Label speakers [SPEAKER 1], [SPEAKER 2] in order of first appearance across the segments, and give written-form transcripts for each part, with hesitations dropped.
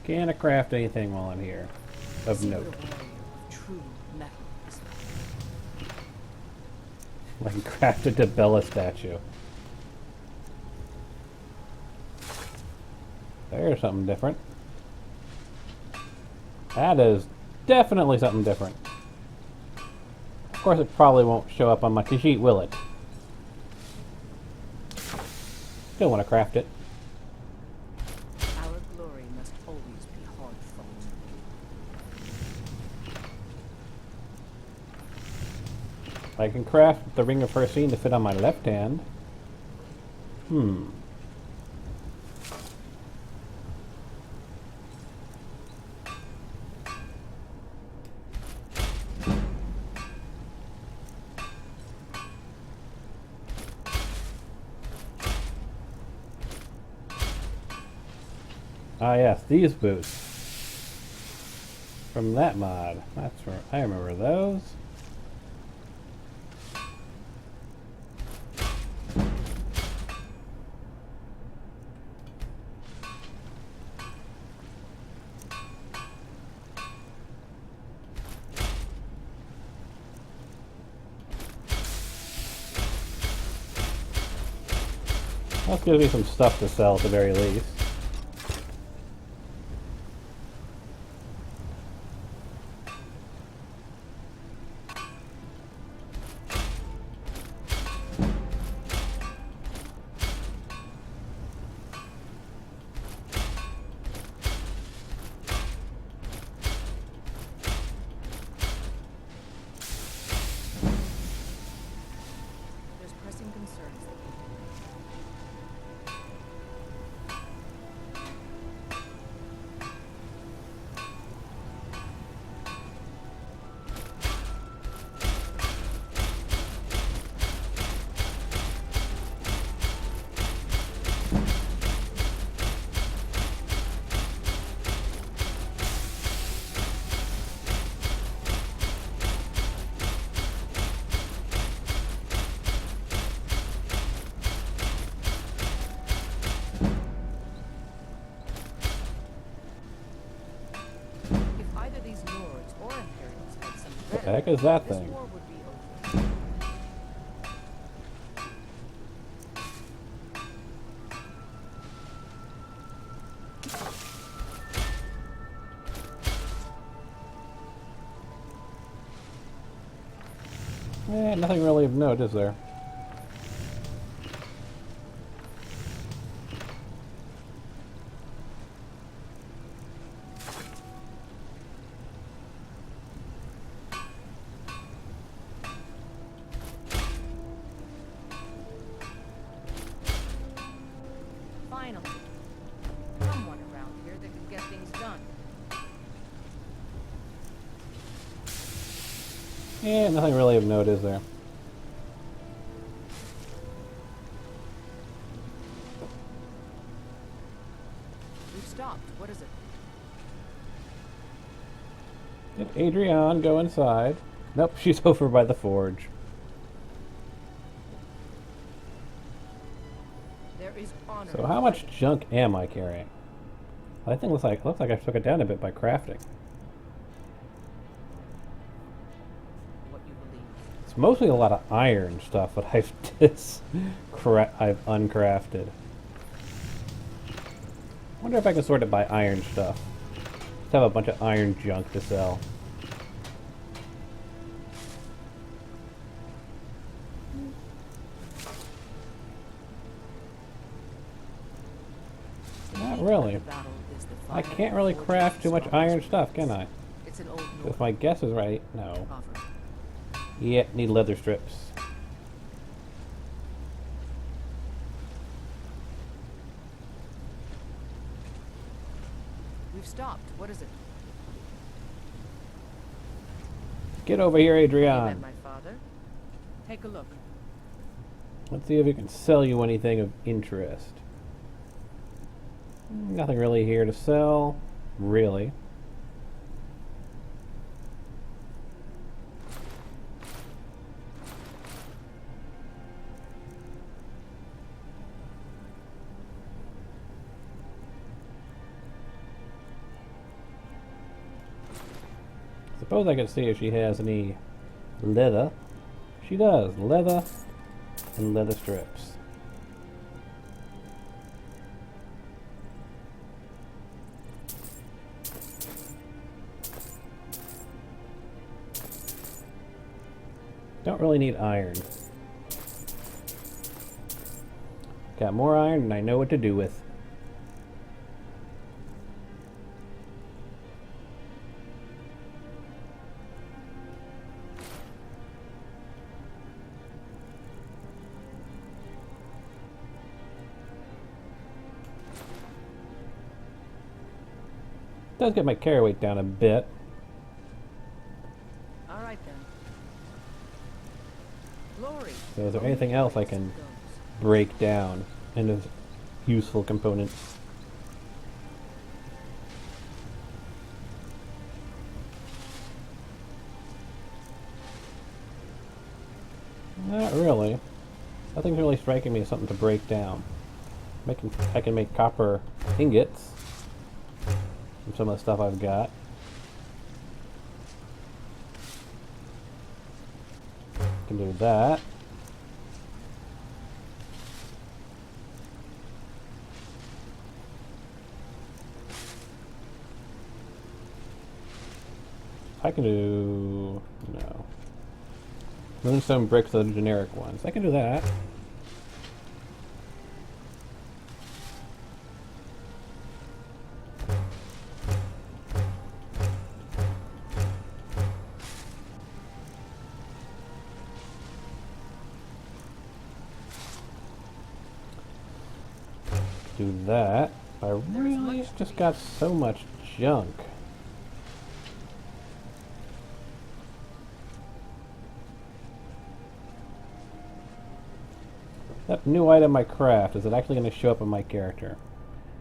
[SPEAKER 1] Can I craft anything while I'm here? Of
[SPEAKER 2] See what
[SPEAKER 1] note.
[SPEAKER 2] a warrior of true metal is like.
[SPEAKER 1] Like craft a Debella statue. There's something different. That is definitely something different. Of course it probably won't show up on my sheet, will it? Still want to craft it.
[SPEAKER 2] Our glory must always be hard fought.
[SPEAKER 1] I can craft the Ring of Hercene to fit on my left hand. Hmm. Ah yes, these boots. From that mod. That's where I remember those. That gives me some stuff to sell at the very least.
[SPEAKER 2] There's pressing concerns. If either these lords or imperials had some
[SPEAKER 1] What the
[SPEAKER 2] veteran,
[SPEAKER 1] heck is that
[SPEAKER 2] this
[SPEAKER 1] thing?
[SPEAKER 2] war would be over.
[SPEAKER 1] Nothing really of note, is there?
[SPEAKER 2] Finally, someone around here that can get things done.
[SPEAKER 1] Nothing really of note, is there?
[SPEAKER 2] We've stopped. What is it?
[SPEAKER 1] Did Adrienne go inside? Nope, she's over by the forge.
[SPEAKER 2] There is honor.
[SPEAKER 1] So how much junk am I carrying? I think looks like I took it down a bit by crafting.
[SPEAKER 2] What you believe.
[SPEAKER 1] It's mostly a lot of iron stuff that I've uncrafted. Wonder if I can sort it by iron stuff. Just have a bunch of iron junk to sell. Not really. I can't really craft too much iron stuff, can I?
[SPEAKER 2] It's an old
[SPEAKER 1] If my guess is right, no.
[SPEAKER 2] proverb.
[SPEAKER 1] Yeah, need leather strips.
[SPEAKER 2] We've stopped. What is it?
[SPEAKER 1] Get over here,
[SPEAKER 2] You met
[SPEAKER 1] Adrienne.
[SPEAKER 2] my father. Take a look.
[SPEAKER 1] Let's see if we can sell you anything of interest. Nothing really here to sell. Really. Suppose I could see if she has any leather. She does. Leather and leather strips. Don't really need iron. Got more iron and I know what to do with. Does get my carry weight down a bit.
[SPEAKER 2] All right then. Glory.
[SPEAKER 1] So is there anything else I can break down into useful components? Not really. Nothing's really striking me as something to break down. I can make copper ingots from some of the stuff I've got. Can do that. I can do... no. Moonstone bricks are the generic ones. I can do that. Do that. I really just got so much junk. That new item I craft, is it actually going to show up on my character?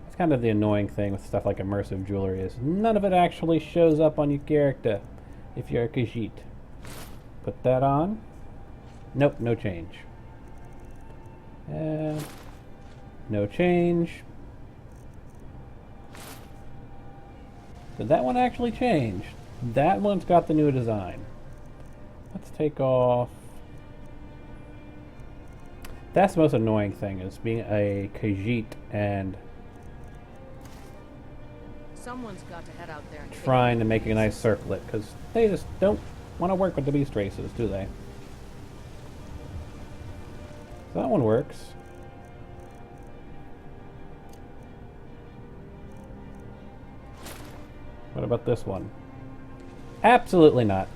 [SPEAKER 1] That's kind of the annoying thing with stuff like immersive jewelry, is none of it actually shows up on your character if you're a Khajiit. Put that on. Nope, no change. No change. Did that one actually change? That one's got the new design. Let's take off... That's the most annoying thing, is being a Khajiit and
[SPEAKER 2] Someone's got to head out there and
[SPEAKER 1] trying to make a nice circlet, because they just don't want to work with the beast races, do they? So that one works. What about this one? Absolutely not.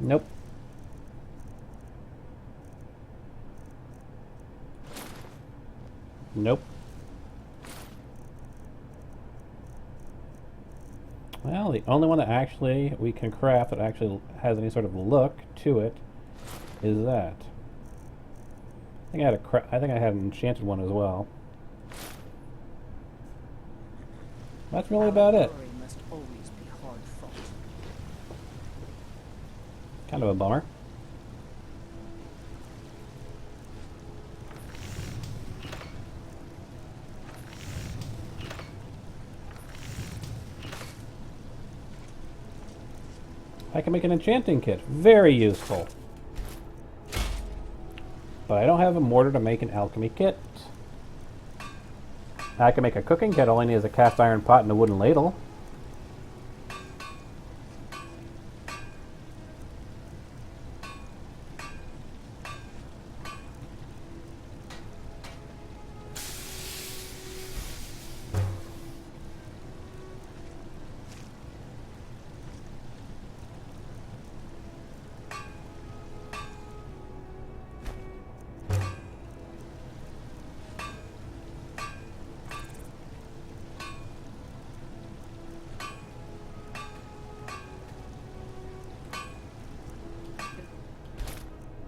[SPEAKER 1] Nope. Nope. Well, the only one that actually we can craft that actually has any sort of look to it is that. I think I had an enchanted one as well. That's really about it.
[SPEAKER 2] Glory must always be hard fought.
[SPEAKER 1] Kind of a bummer. I can make an enchanting kit. Very useful. But I don't have a mortar to make an alchemy kit. I can make a cooking kit, all I need is a cast iron pot and a wooden ladle.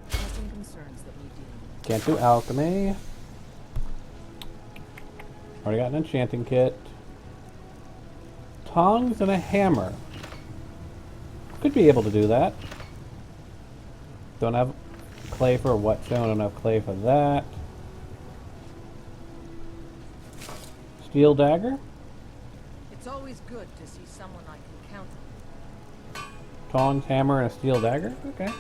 [SPEAKER 2] Pressing concerns that we deal with.
[SPEAKER 1] Can't do alchemy. Already got an enchanting kit. Tongs and a hammer. Could be able to do that. Don't have clay for a whetstone, don't have clay for that. Steel dagger?
[SPEAKER 2] It's always good to see someone I can count on.
[SPEAKER 1] Tongs, hammer, and a steel dagger? Okay.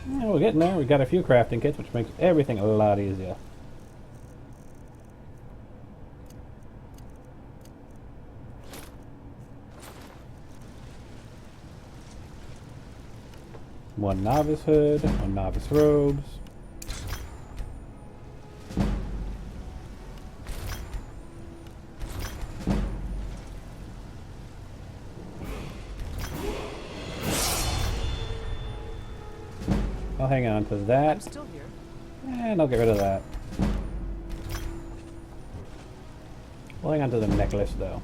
[SPEAKER 1] Yeah, we're getting there. We've got a few crafting kits, which makes everything a lot easier. One novice hood, one novice robes. I'll hang on to
[SPEAKER 2] I'm
[SPEAKER 1] that,
[SPEAKER 2] still here.
[SPEAKER 1] and I'll get rid of that. We'll hang on to the necklace, though.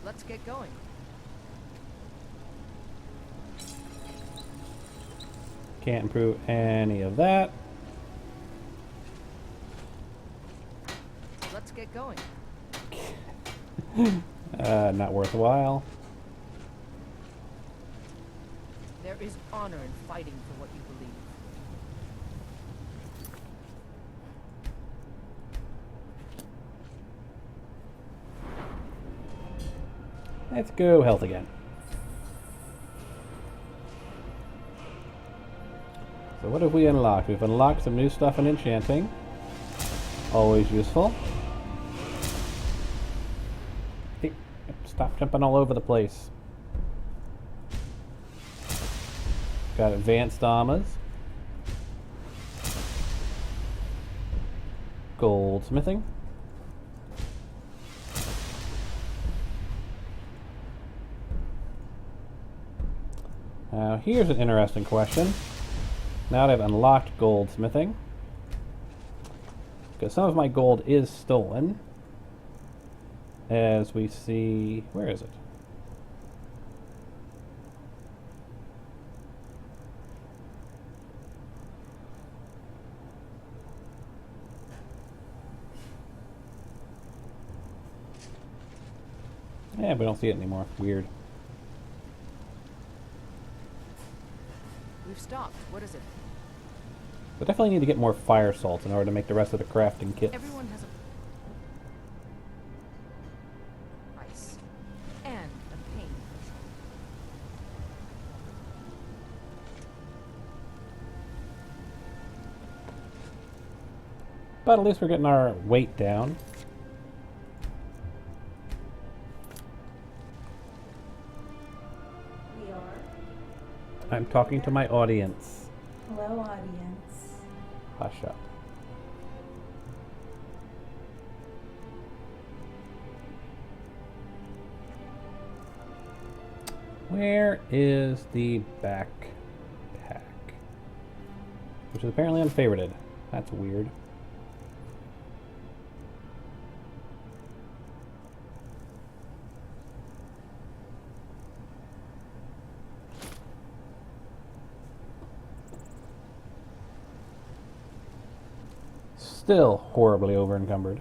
[SPEAKER 2] Let's get going.
[SPEAKER 1] Can't improve any of that.
[SPEAKER 2] Let's get going.
[SPEAKER 1] Not worthwhile.
[SPEAKER 2] There is honor in fighting for what you believe.
[SPEAKER 1] Let's go health again. So what have we unlocked? We've unlocked some new stuff in enchanting. Always useful. Hey, stop jumping all over the place. Got advanced armors. Goldsmithing. Now here's an interesting question. Now that I've unlocked goldsmithing, because some of my gold is stolen, as we see, where is it? Yeah, we don't see it anymore. Weird.
[SPEAKER 2] We've stopped. What is it?
[SPEAKER 1] We definitely need to get more fire salts in order to make the rest of the crafting kits.
[SPEAKER 2] Everyone has a price and a pain.
[SPEAKER 1] But at least we're getting our weight down.
[SPEAKER 3] We are.
[SPEAKER 1] I'm talking to my audience.
[SPEAKER 3] Hello, audience.
[SPEAKER 1] Hush up. Where is the backpack? Which is apparently unfavorited. That's weird. Still horribly over encumbered.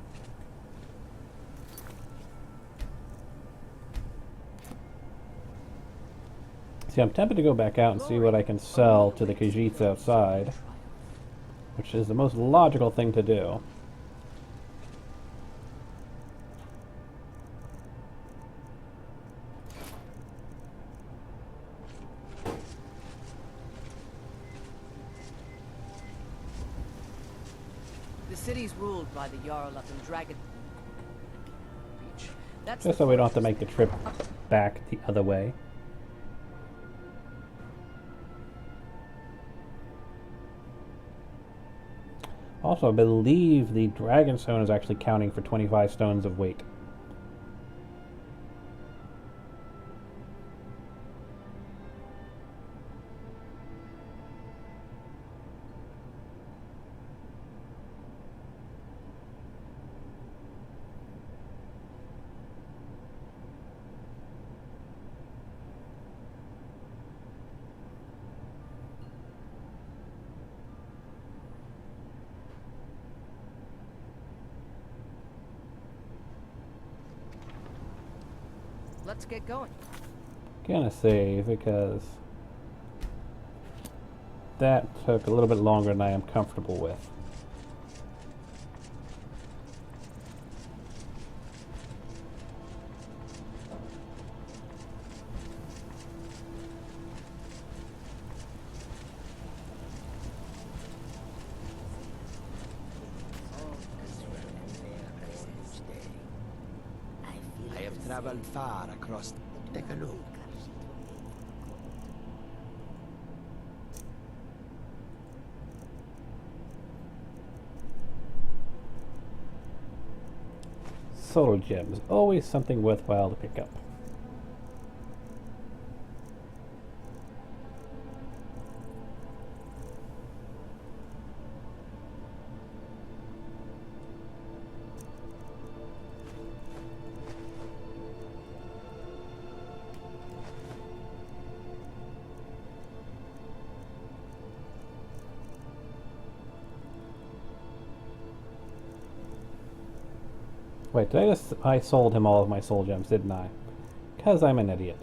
[SPEAKER 1] See, I'm tempted to go back out and see what I can sell to the Khajiits outside, which is the most logical thing to do.
[SPEAKER 2] The city's ruled by the Jarl up in Dragon Beach. That's
[SPEAKER 1] Just
[SPEAKER 2] the
[SPEAKER 1] so we don't have to
[SPEAKER 2] fortress.
[SPEAKER 1] make the trip back the other way. Also, I believe the dragon stone is actually counting for 25 stones of weight.
[SPEAKER 2] Let's get going.
[SPEAKER 1] Gonna save because that took a little bit longer than I am comfortable with.
[SPEAKER 3] I have traveled far across. Take a look.
[SPEAKER 1] Solar gems, always something worthwhile to pick up. Wait, I sold him all of my soul gems, didn't I? Because I'm an idiot.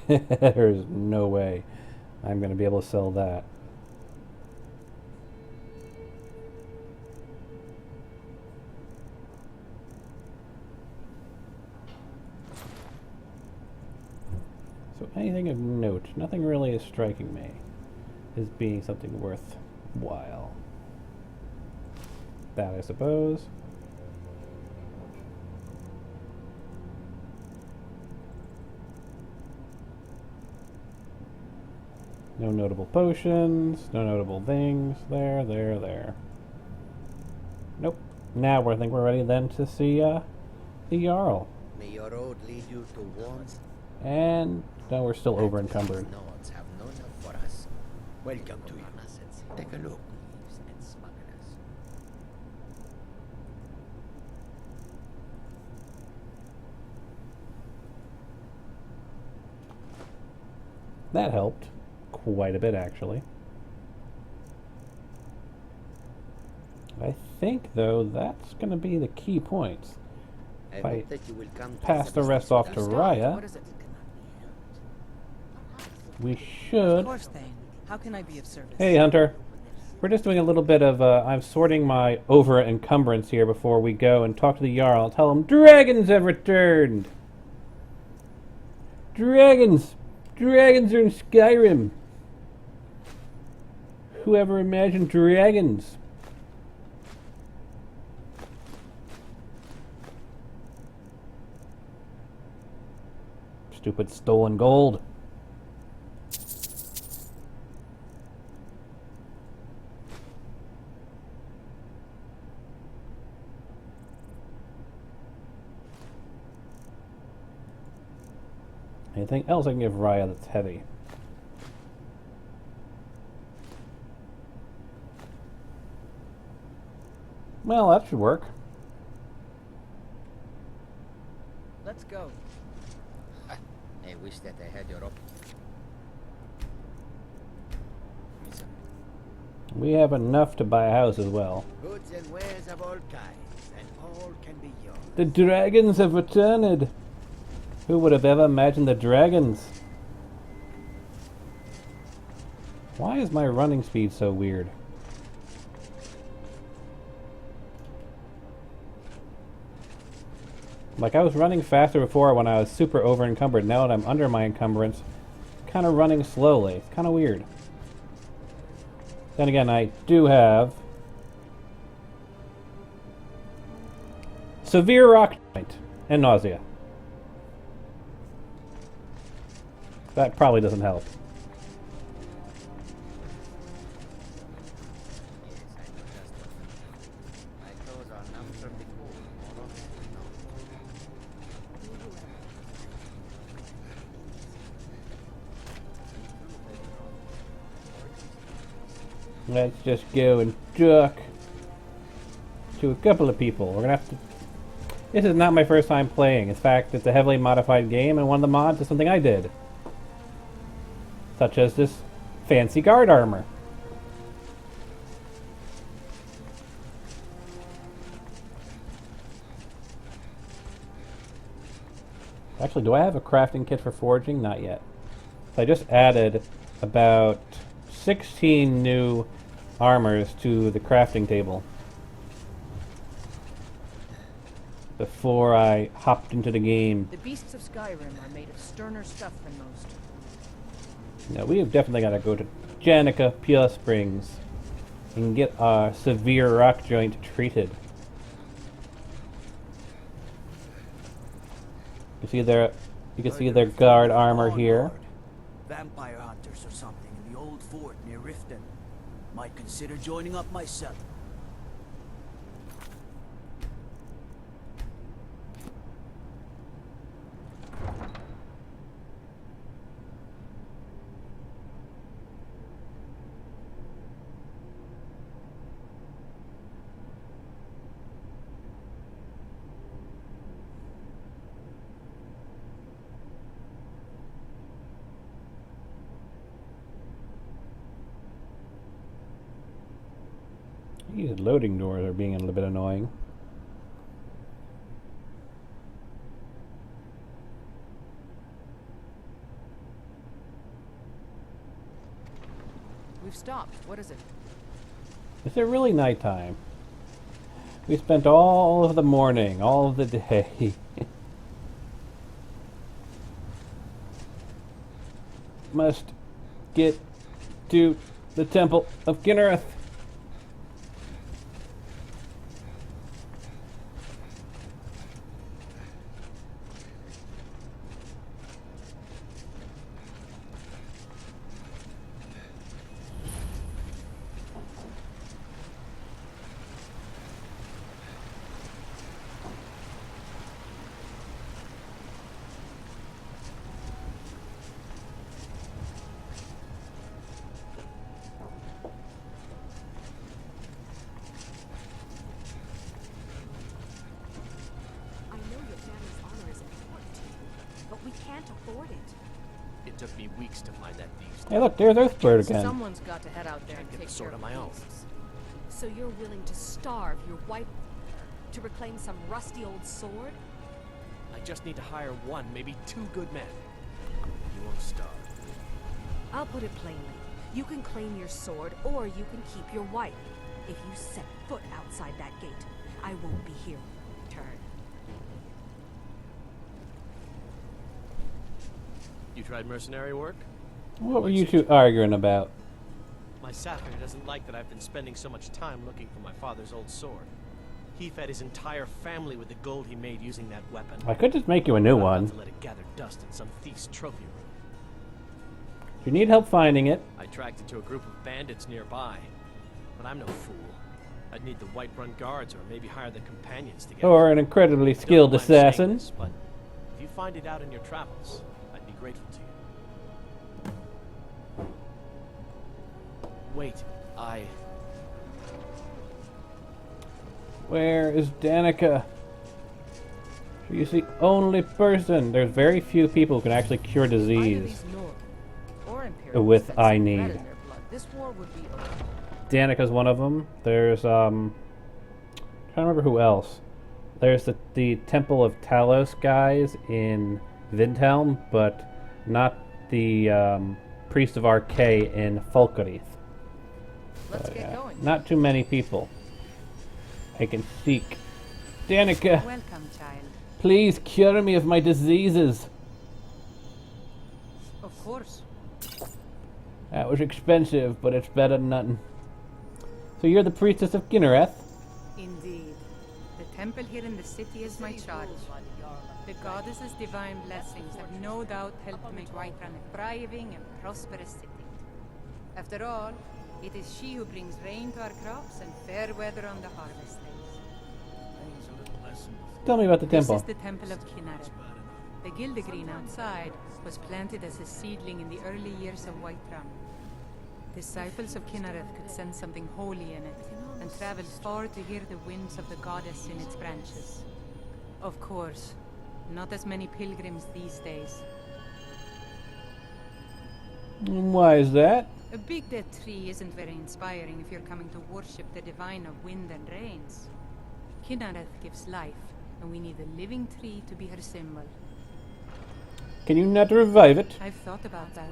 [SPEAKER 1] There's no way I'm going to be able to sell that. So anything of note, nothing really is striking me as being something worthwhile. That, I suppose. No notable potions, no notable things. There. Nope. Now I think we're ready then to see the Jarl.
[SPEAKER 3] May your road lead you to warmth.
[SPEAKER 1] And no, we're still over encumbered.
[SPEAKER 3] Nodes have no love for us. Welcome to you. Take a look.
[SPEAKER 1] That helped quite a bit, actually. I think, though, that's going to be the key points.
[SPEAKER 3] I
[SPEAKER 1] If I
[SPEAKER 3] hope that you will come to
[SPEAKER 1] pass the rest off to
[SPEAKER 2] Stop.
[SPEAKER 1] Raya,
[SPEAKER 2] What is it?
[SPEAKER 1] we
[SPEAKER 2] Of
[SPEAKER 1] should...
[SPEAKER 2] course, Thane. How can I be of service?
[SPEAKER 1] Hey, Hunter. We're just doing a little bit of, I'm sorting my over-encumbrance here before we go and talk to the Jarl and tell him dragons have returned! Dragons! Dragons are in Skyrim. Whoever imagined dragons? Stupid stolen gold. Anything else I can give Raya that's heavy? Well, that should work.
[SPEAKER 2] Let's go.
[SPEAKER 3] I wish that I had your op.
[SPEAKER 1] We have enough to buy a house as well.
[SPEAKER 3] Goods and wares of all kinds, and all can be yours.
[SPEAKER 1] The dragons have returned. Who would have ever imagined the dragons? Why is my running speed so weird? Like, I was running faster before when I was super over encumbered. Now that I'm under my encumbrance, kind of running slowly. It's kind of weird. Then again, I do have severe rock joint and nausea. That probably doesn't help.
[SPEAKER 3] Yes, I know just what you mean. My clothes are numb from the cold. More often than not.
[SPEAKER 1] Let's just go and talk to a couple of people. We're gonna have to. This is not my first time playing. In fact, it's a heavily modified game, and one of the mods is something I did. Such as this fancy guard armor. Actually, do I have a crafting kit for forging? Not yet. So I just added about 16 new armors to the crafting table before I hopped into the game.
[SPEAKER 2] The beasts of Skyrim are made of sterner stuff than most.
[SPEAKER 1] Now, we have definitely got to go to Janica Pure Springs and get our severe rock joint treated. You can see their guard armor here.
[SPEAKER 4] Vampire hunters or something in the old fort near Riften. Might consider joining up myself.
[SPEAKER 1] These loading doors are being a little bit annoying.
[SPEAKER 2] We've stopped. What is it?
[SPEAKER 1] Is it really nighttime? We spent all of the morning, all of the day. Must get to the Temple of Kinnereth.
[SPEAKER 5] It took me weeks to find that thieves.
[SPEAKER 1] Hey, look, there's Earthbird again.
[SPEAKER 2] Someone's got to head out there and
[SPEAKER 5] Get
[SPEAKER 2] take
[SPEAKER 5] the sword
[SPEAKER 2] care
[SPEAKER 5] on
[SPEAKER 2] of
[SPEAKER 5] my own.
[SPEAKER 2] beasts.
[SPEAKER 6] So you're willing to starve your wife to reclaim some rusty old sword?
[SPEAKER 5] I just need to hire one, maybe two good men. You won't starve.
[SPEAKER 6] I'll put it plainly. You can claim your sword, or you can keep your wife. If you set foot outside that gate, I won't be here when you return.
[SPEAKER 5] You tried mercenary work?
[SPEAKER 1] What were you two arguing about?
[SPEAKER 5] My sapphire doesn't like that I've been spending so much time looking for my father's old sword. He fed his entire family with the gold he made using that weapon.
[SPEAKER 1] I could just make you a new
[SPEAKER 5] I'm about
[SPEAKER 1] one.
[SPEAKER 5] to let it gather dust in some thief's trophy room.
[SPEAKER 1] If you need help finding it,
[SPEAKER 5] I tracked it to a group of bandits nearby. But I'm no fool. I'd need the Whiterun guards or maybe hire the companions to get
[SPEAKER 1] or an incredibly
[SPEAKER 5] I don't
[SPEAKER 1] skilled
[SPEAKER 5] mind saying
[SPEAKER 1] assassin.
[SPEAKER 5] this, but if you find it out in your travels, I'd be grateful to you. Wait,
[SPEAKER 1] Where is Danica? She's the only person. There's very few people who can actually cure disease with I need.
[SPEAKER 2] This war would be over.
[SPEAKER 1] Danica's one of them. There's trying to remember who else. There's the Temple of Talos guys in Windhelm, but not the Priest of Archay in Falkreath.
[SPEAKER 2] Let's get going.
[SPEAKER 1] Not too many people. I can seek. Danica,
[SPEAKER 2] Welcome, child.
[SPEAKER 1] please cure me of my diseases.
[SPEAKER 2] Of course.
[SPEAKER 1] That was expensive, but it's better than nothing. So you're the priestess of Kinnereth?
[SPEAKER 7] Indeed. The temple here in the city is my charge. The goddess's divine blessings have no doubt helped make Whiterun a thriving and prosperous city. After all, it is she who brings rain to our crops and fair weather on the harvest days.
[SPEAKER 1] Tell me about the temple.
[SPEAKER 7] This is the Temple of Kinnereth. The Gildegreen outside was planted as a seedling in the early years of Whiterun. Disciples of Kinnereth could sense something holy in it, and traveled far to hear the winds of the goddess in its branches. Of course, not as many pilgrims these days.
[SPEAKER 1] Why is that?
[SPEAKER 7] A big dead tree isn't very inspiring if you're coming to worship the divine of wind and rains. Kinnereth gives life, and we need a living tree to be her symbol.
[SPEAKER 1] Can you not revive it?
[SPEAKER 7] I've thought about that.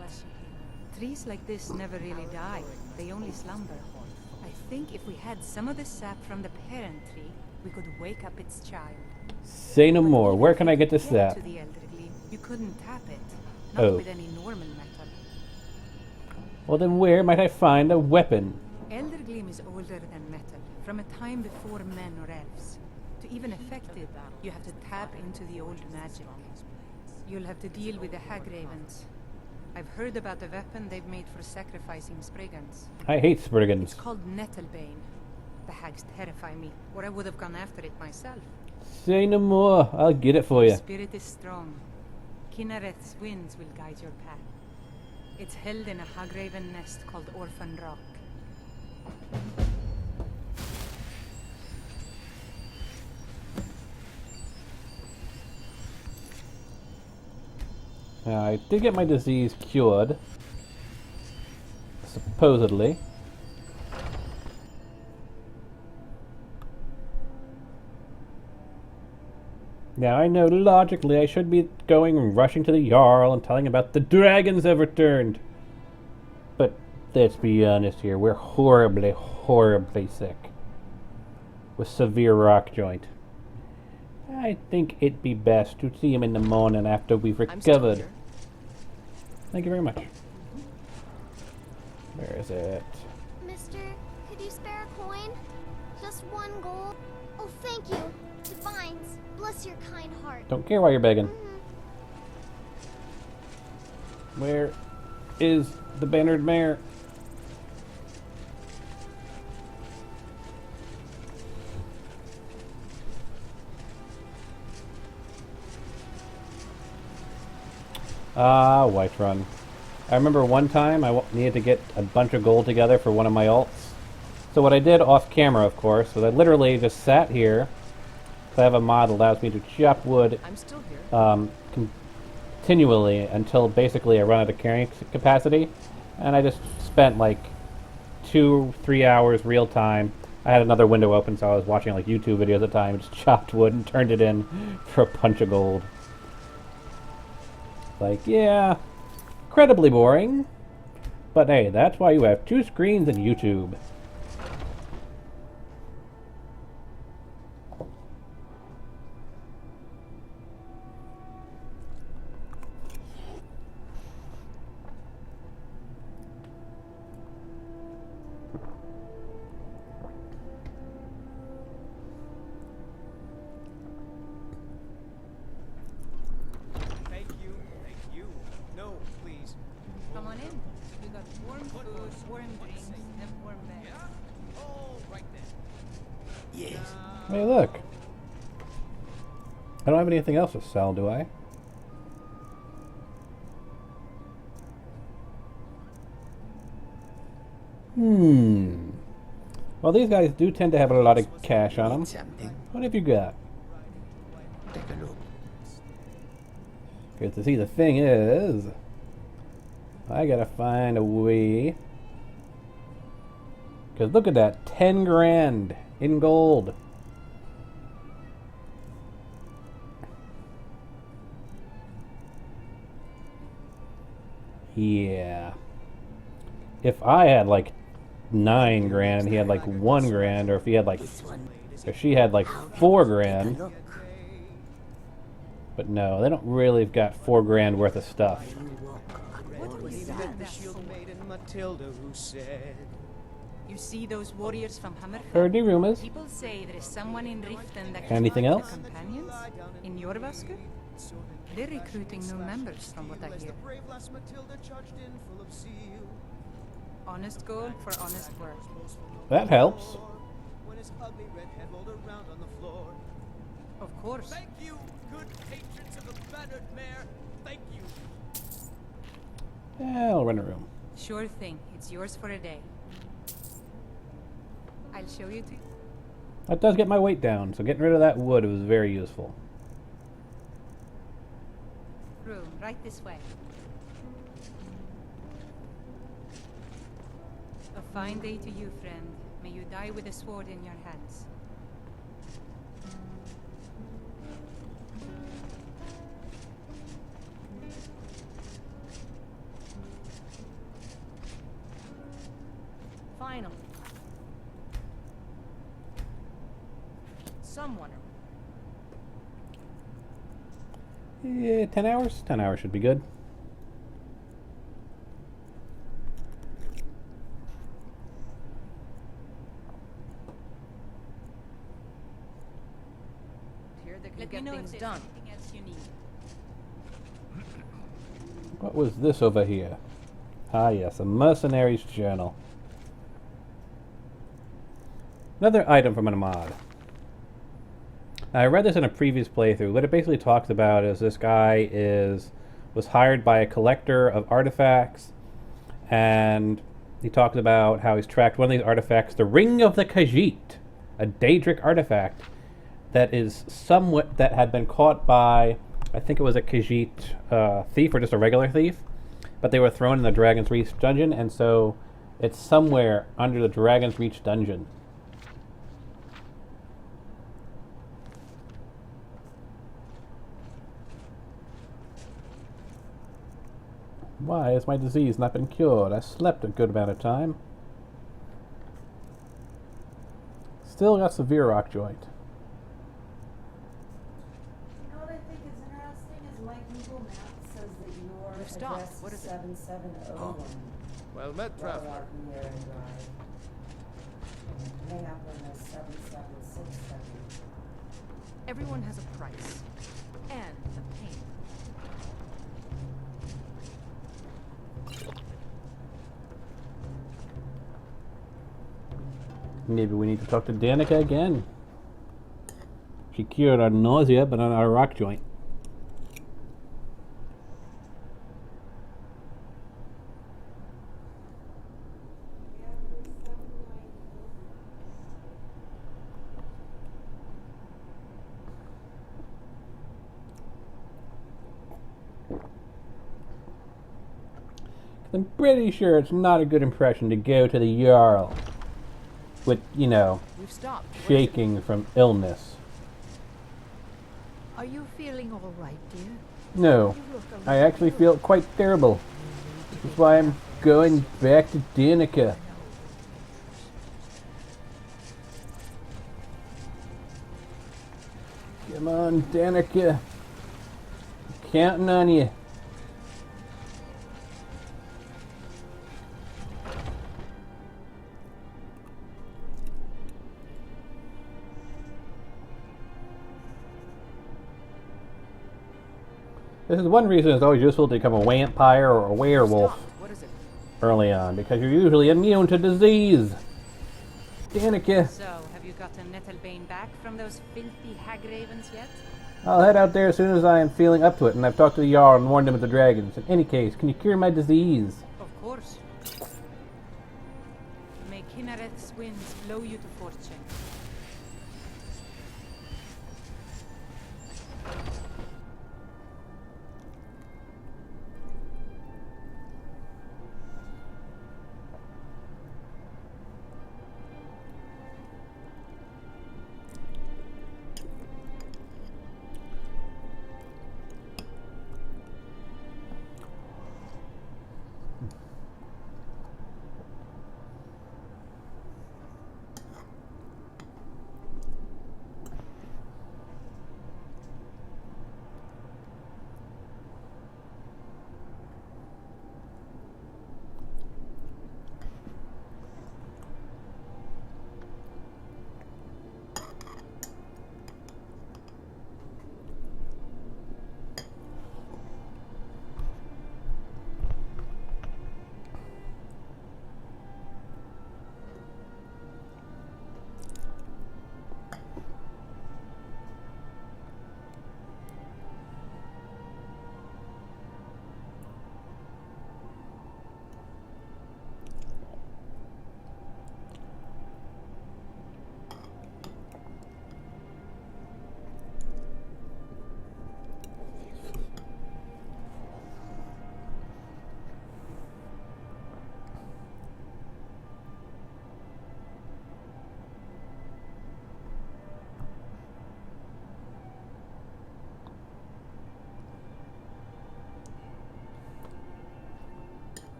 [SPEAKER 7] Trees like this never really die. They only slumber. I think if we had some of the sap from the parent tree, we could wake up its child.
[SPEAKER 1] Say no more.
[SPEAKER 7] Even
[SPEAKER 1] Where
[SPEAKER 7] if
[SPEAKER 1] can
[SPEAKER 7] you
[SPEAKER 1] I get
[SPEAKER 7] could
[SPEAKER 1] this sap?
[SPEAKER 7] to the Elderly, you couldn't tap it. Not
[SPEAKER 1] Oh.
[SPEAKER 7] with any normal metal.
[SPEAKER 1] Well, then where might I find a weapon?
[SPEAKER 7] Eldergleam is older than metal, from a time before men or elves. To even affect it, you have to tap into the old magic. You'll have to deal with the hag ravens. I've heard about a weapon they've made for sacrificing Spriggans.
[SPEAKER 1] I hate
[SPEAKER 7] It's
[SPEAKER 1] Spriggans.
[SPEAKER 7] called Nettlebane. The hags terrify me, or I would have gone after it myself.
[SPEAKER 1] Say no more. I'll get it for
[SPEAKER 7] Your
[SPEAKER 1] you.
[SPEAKER 7] spirit is strong. Kinnereth's winds will guide your path. It's held in a hagraven nest called Orphan Rock.
[SPEAKER 1] Now, I did get my disease cured. Supposedly. Now, I know logically I should be going and rushing to the Jarl and telling about the dragons have returned. But let's be honest here, we're horribly, horribly sick. With severe rock joint. I think it'd be best to see him in the morning after we've
[SPEAKER 2] I'm still
[SPEAKER 1] recovered.
[SPEAKER 2] here.
[SPEAKER 1] Thank you very much. Where is it?
[SPEAKER 8] Mister, could you spare a coin? Just one gold? Oh, thank you. Divines, bless your kind heart.
[SPEAKER 1] Don't care why you're begging.
[SPEAKER 8] Mhm.
[SPEAKER 1] Where is the bannered mare? Ah, Whiterun. I remember one time I needed to get a bunch of gold together for one of my alts. So what I did off camera, of course, was I literally just sat here. I have a mod that allows me to chop wood
[SPEAKER 2] I'm still here.
[SPEAKER 1] continually until basically I run out of carrying capacity. And I just spent like 2-3 hours real time. I had another window open, so I was watching like YouTube videos at the time. Just chopped wood and turned it in for a bunch of gold. Like, yeah, incredibly boring. But hey, that's why you have 2 screens in YouTube.
[SPEAKER 7] Warm drinks, have warm beds.
[SPEAKER 5] Oh, right then.
[SPEAKER 3] Yes.
[SPEAKER 1] Hey, look. I don't have anything else to sell, do I? Well, these guys do tend to have a lot of cash on them.
[SPEAKER 3] Need something?
[SPEAKER 1] What have you got?
[SPEAKER 3] Take a look.
[SPEAKER 1] Because to see, the thing is, I gotta find a way. Because look at that, 10 grand in gold. Yeah. If I had like 9 grand and he had like 1 grand, or if he had like,
[SPEAKER 3] This one.
[SPEAKER 1] if she had like 4
[SPEAKER 3] Take a
[SPEAKER 1] grand,
[SPEAKER 3] look.
[SPEAKER 1] but no, they don't really have got 4 grand worth of stuff.
[SPEAKER 6] What was that?
[SPEAKER 5] The shield maiden Matilda who said,
[SPEAKER 7] You see those warriors from Hammerfell?
[SPEAKER 1] Heard any rumors?
[SPEAKER 7] People say there is someone in Riften that can
[SPEAKER 1] Anything
[SPEAKER 7] fight
[SPEAKER 1] else?
[SPEAKER 7] the companions in Jorvaskr. They're recruiting new members, from what I hear.
[SPEAKER 5] brave lass Matilda charged in full of zeal.
[SPEAKER 7] Honest gold for honest work.
[SPEAKER 1] That helps.
[SPEAKER 5] When his ugly red head rolled around on the floor.
[SPEAKER 7] Of course.
[SPEAKER 5] Thank you, good patrons of the battered mare. Thank you.
[SPEAKER 1] Yeah, I'll rent a room.
[SPEAKER 7] Sure thing. It's yours for a day. I'll show you to.
[SPEAKER 1] That does get my weight down, so getting rid of that wood was very useful.
[SPEAKER 7] Room, right this way. A fine day to you, friend. May you die with a sword in your hands.
[SPEAKER 2] Finally. Someone.
[SPEAKER 1] Yeah, 10 hours? 10 hours should be good.
[SPEAKER 2] Here they can
[SPEAKER 7] Let me
[SPEAKER 2] get
[SPEAKER 7] know if
[SPEAKER 2] things
[SPEAKER 7] there's
[SPEAKER 2] done.
[SPEAKER 7] anything else you need.
[SPEAKER 1] What was this over here? Ah, yes, a mercenary's journal. Another item from an mod. I read this in a previous playthrough. What it basically talks about is this guy was hired by a collector of artifacts, and he talks about how he's tracked one of these artifacts, the Ring of the Khajiit, a Daedric artifact that is somewhat that had been caught by, I think it was a Khajiit thief or just a regular thief, but they were thrown in the Dragon's Reach dungeon, and so it's somewhere under the Dragon's Reach dungeon. Why has my disease not been cured? I slept a good amount of time. Still got severe rock joint.
[SPEAKER 9] You know what I think is interesting is my Google Maps says that your
[SPEAKER 2] We've stopped.
[SPEAKER 9] address
[SPEAKER 2] What
[SPEAKER 9] is
[SPEAKER 2] is it?
[SPEAKER 9] 7701
[SPEAKER 5] Well met, traveler.
[SPEAKER 9] Mirror Drive. And hang up on the 7767.
[SPEAKER 2] Everyone has a price. And a pain.
[SPEAKER 1] Maybe we need to talk to Danica again. She cured our nausea, but not our rock joint. I'm pretty sure it's not a good impression to go to the Jarl with, you know,
[SPEAKER 2] We've stopped. What is it?
[SPEAKER 1] shaking from illness.
[SPEAKER 2] Are you feeling all right, dear?
[SPEAKER 1] No,
[SPEAKER 2] You look a
[SPEAKER 1] I
[SPEAKER 2] little
[SPEAKER 1] actually feel quite terrible. That's why I'm going back to Danica. Come on, Danica. Counting on you. This is one reason it's always useful to become a vampire or a werewolf.
[SPEAKER 2] Stop. What is it?
[SPEAKER 1] early on, because you're usually immune to disease. Danica.
[SPEAKER 7] So, have you gotten Nettlebane back from those filthy hag ravens yet?
[SPEAKER 1] I'll head out there as soon as I am feeling up to it, and I've talked to the Jarl and warned him of the dragons. In any case, can you cure my disease?
[SPEAKER 7] Of course. May Kinnereth's winds blow you to fortune.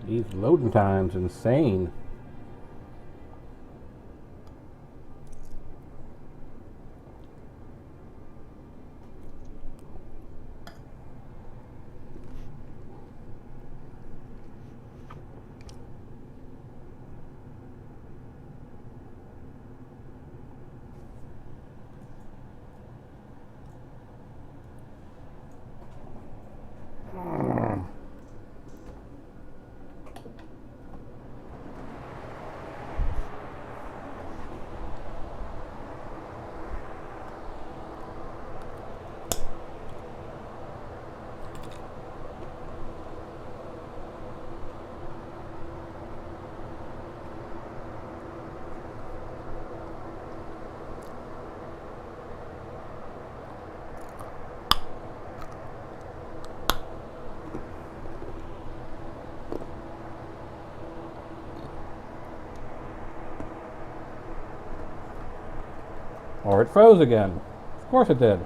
[SPEAKER 1] These loading times insane. Or it froze again. Of course it did.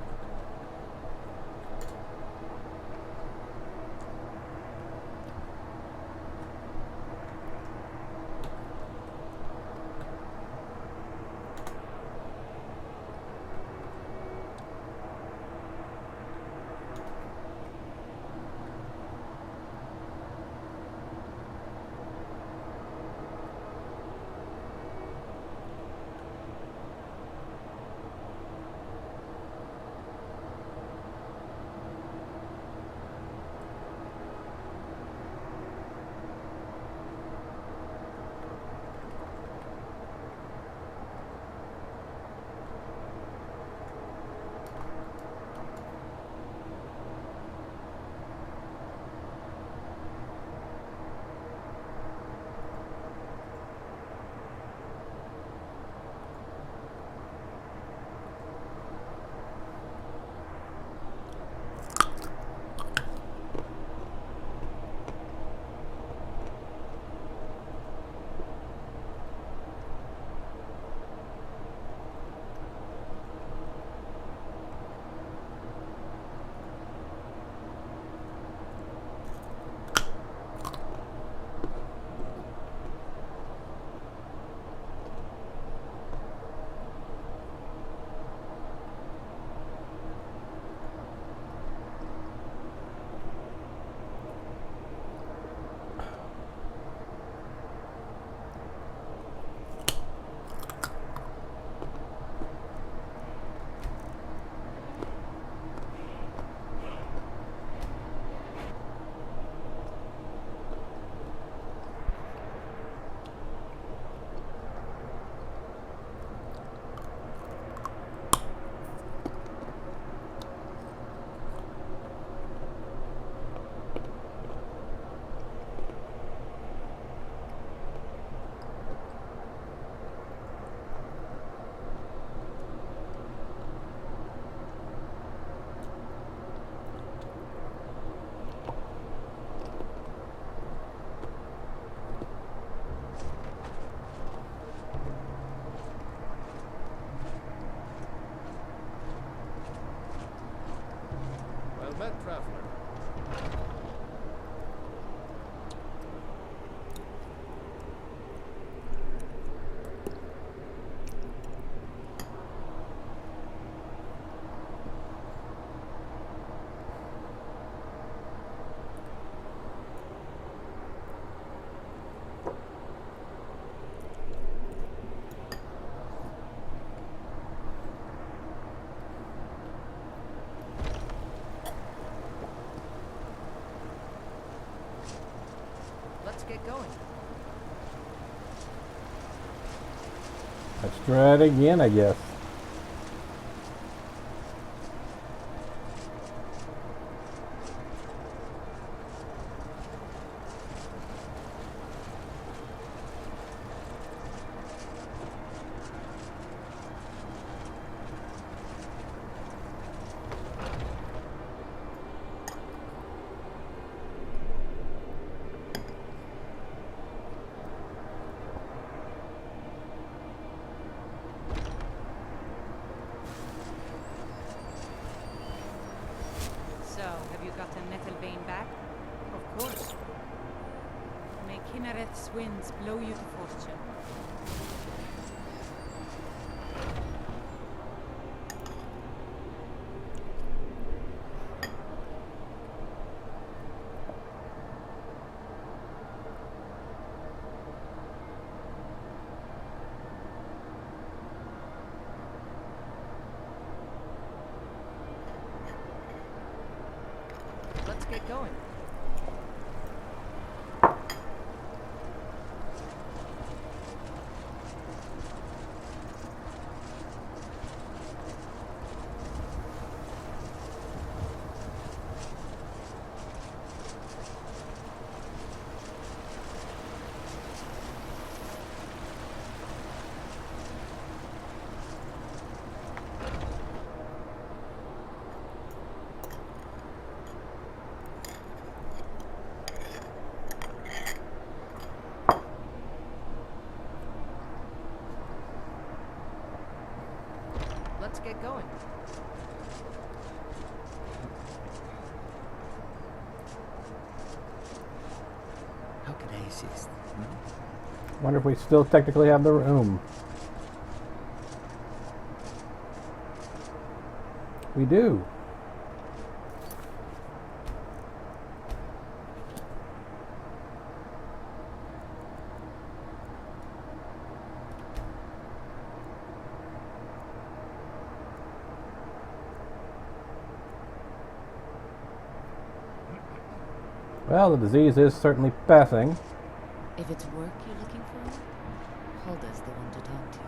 [SPEAKER 2] going.
[SPEAKER 1] Let's try it again, I guess.
[SPEAKER 7] So, have you got a metal vein back? Of course. May Kinnereth's winds blow you to fortune.
[SPEAKER 2] Let's get going. Let's get going.
[SPEAKER 3] How can I assist?
[SPEAKER 1] Wonder if we still technically have the room. We do. Well, the disease is certainly passing.
[SPEAKER 10] If it's work you're looking for, Hulda's the one to talk to.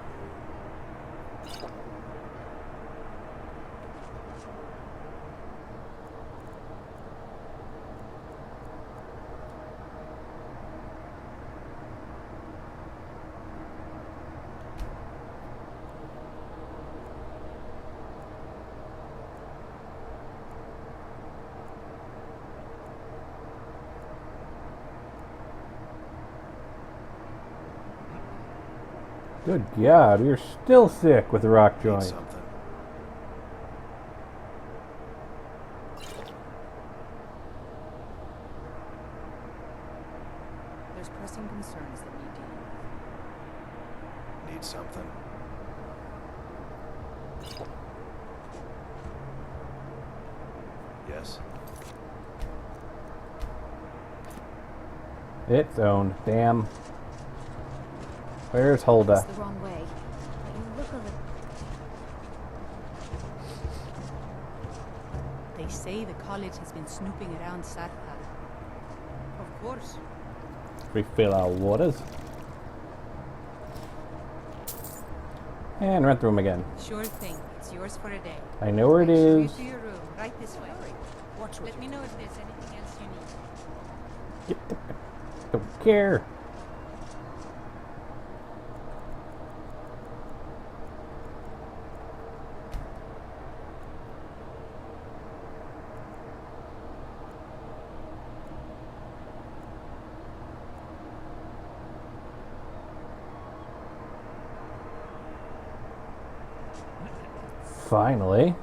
[SPEAKER 1] Good God, you're still sick with the rock
[SPEAKER 3] Need
[SPEAKER 1] joint.
[SPEAKER 3] something.
[SPEAKER 2] There's pressing concerns that need dealing with.
[SPEAKER 3] Need something. Yes.
[SPEAKER 1] Its own. Damn. Where's Hulda?
[SPEAKER 8] It's the wrong way. But you look a little...
[SPEAKER 7] They say the college has been snooping around Sartha. Of course.
[SPEAKER 1] Refill our waters. And rent the room again.
[SPEAKER 7] Sure thing. It's yours for a day.
[SPEAKER 1] I know where it
[SPEAKER 7] Show you
[SPEAKER 1] is.
[SPEAKER 7] to your room, right this way.
[SPEAKER 4] Watch what
[SPEAKER 7] Let me know if there's anything else you need.
[SPEAKER 1] Don't care. Finally.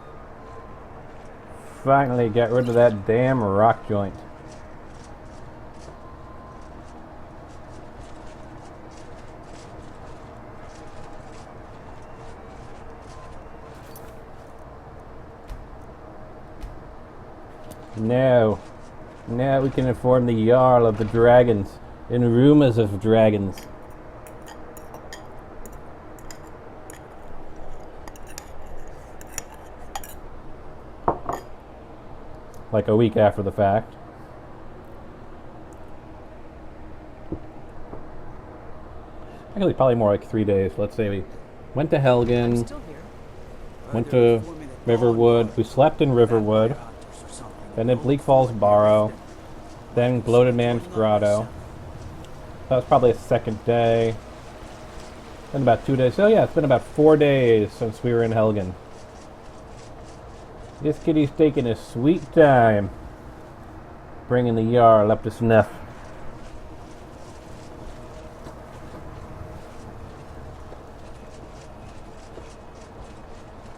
[SPEAKER 1] Finally get rid of that damn rock joint. Now we can inform the Jarl of the dragons and rumors of dragons. Like a week after the fact. Actually, probably more like 3 days. Let's say we went to
[SPEAKER 2] I'm
[SPEAKER 1] Helgen,
[SPEAKER 2] still here.
[SPEAKER 1] went to Riverwood. We slept in Riverwood. Then at Bleak Falls Barrow. Then Bloated Man's Grotto. That was probably a second day. Then about 2 days. So yeah, it's been about 4 days since we were in Helgen. This kitty's taking a sweet time. Bringing the Jarl up to snuff.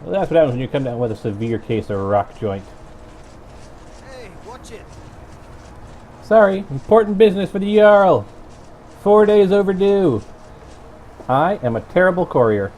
[SPEAKER 1] Well, that's what happens when you come down with a severe case of rock joint.
[SPEAKER 3] Hey, watch it.
[SPEAKER 1] Sorry, important business for the Jarl. 4 days overdue. I am a terrible courier.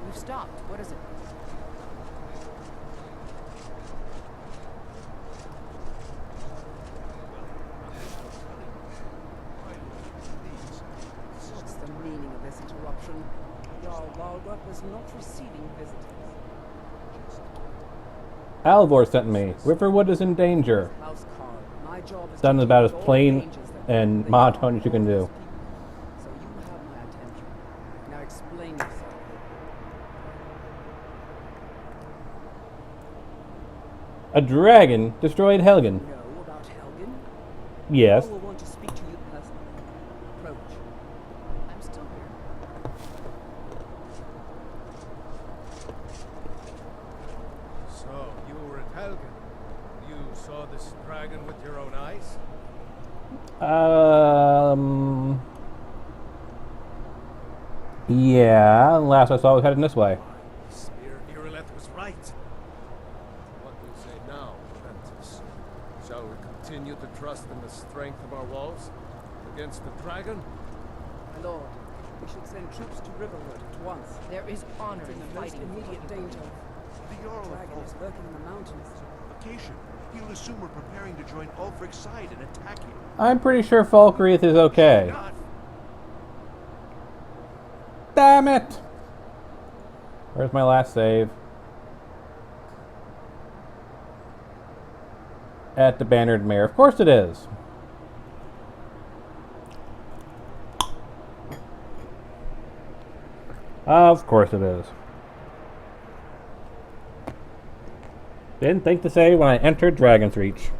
[SPEAKER 2] We've stopped. What is it?
[SPEAKER 11] What's the meaning of this interruption? Jarl Balgrup is not receiving visitors.
[SPEAKER 1] Alvor sent me. Riverwood is in danger.
[SPEAKER 11] House card. My job is
[SPEAKER 1] Done
[SPEAKER 11] to
[SPEAKER 1] about
[SPEAKER 11] deal
[SPEAKER 1] as
[SPEAKER 11] with all
[SPEAKER 1] plain
[SPEAKER 11] dangers that
[SPEAKER 1] and
[SPEAKER 11] they
[SPEAKER 1] monotone as you
[SPEAKER 11] are
[SPEAKER 1] can do.
[SPEAKER 11] people. So you have my attention. Now explain yourself.
[SPEAKER 1] A dragon destroyed Helgen.
[SPEAKER 11] Know about Helgen?
[SPEAKER 1] Yes.
[SPEAKER 11] I will want to speak to you personally. Approach.
[SPEAKER 2] I'm still here.
[SPEAKER 12] So, you were at Helgen. You saw this dragon with your own eyes?
[SPEAKER 1] Yeah, last I saw it was heading this way.
[SPEAKER 12] Spear Irileth was right. What do you say now, Ventus? Shall we continue to trust in the strength of our walls against the dragon?
[SPEAKER 11] My lord, we should send troops to Riverwood at once.
[SPEAKER 2] There is honor
[SPEAKER 11] It's
[SPEAKER 2] in
[SPEAKER 11] in the most
[SPEAKER 2] fighting.
[SPEAKER 11] immediate danger.
[SPEAKER 3] The Jarl
[SPEAKER 11] The dragon is lurking in the mountains.
[SPEAKER 3] Occasion. He'll assume we're preparing to join Ulfric's side and attack you.
[SPEAKER 1] I'm pretty sure Falkreath is okay.
[SPEAKER 3] Not.
[SPEAKER 1] Damn it! Where's my last save? At the Bannered Mare. Of course it is. Of course it is. Didn't think to say when I entered Dragon's Reach.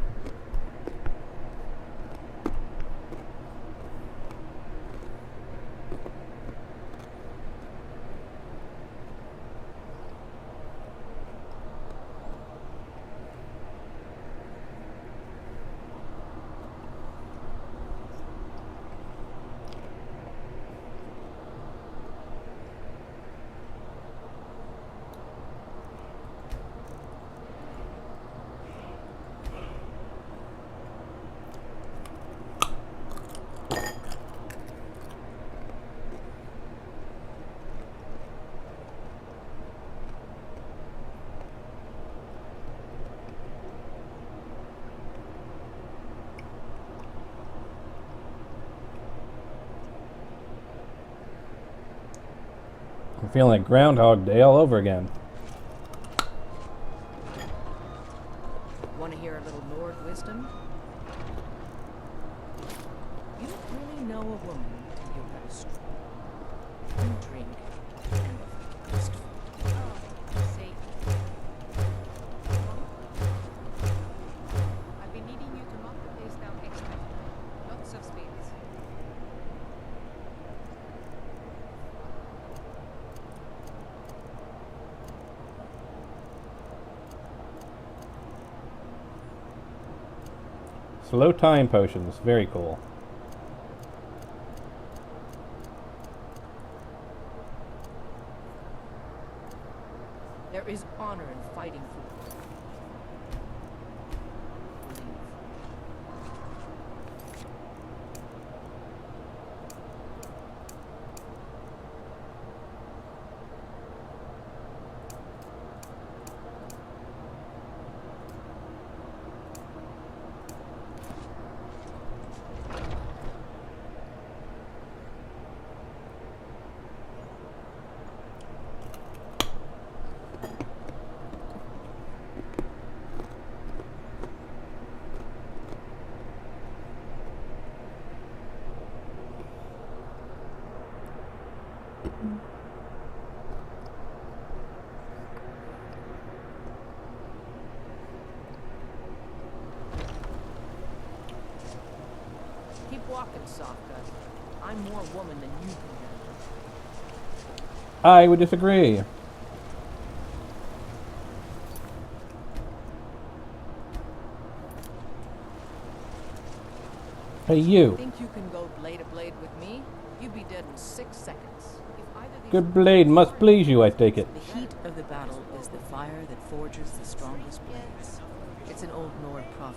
[SPEAKER 1] I'm feeling like Groundhog Day all over again.
[SPEAKER 2] Want to hear a little Lord wisdom? You don't really know a woman until you've had a straw. And drink. And a first food.
[SPEAKER 7] Oh, see. I'll be needing you to mark the place down extra. Lots of spades.
[SPEAKER 1] Slow time potions. Very cool.
[SPEAKER 2] There is honor in fighting for. walking, Sofka. I'm more woman than you can handle.
[SPEAKER 1] I would disagree. Hey, you.
[SPEAKER 2] Think you can go blade to blade with me? You'd be dead in 6 seconds. If either these
[SPEAKER 1] Good blade must please you, I take it.
[SPEAKER 2] The heat of the battle is the fire that forges the strongest blades. It's an old Nord proverb.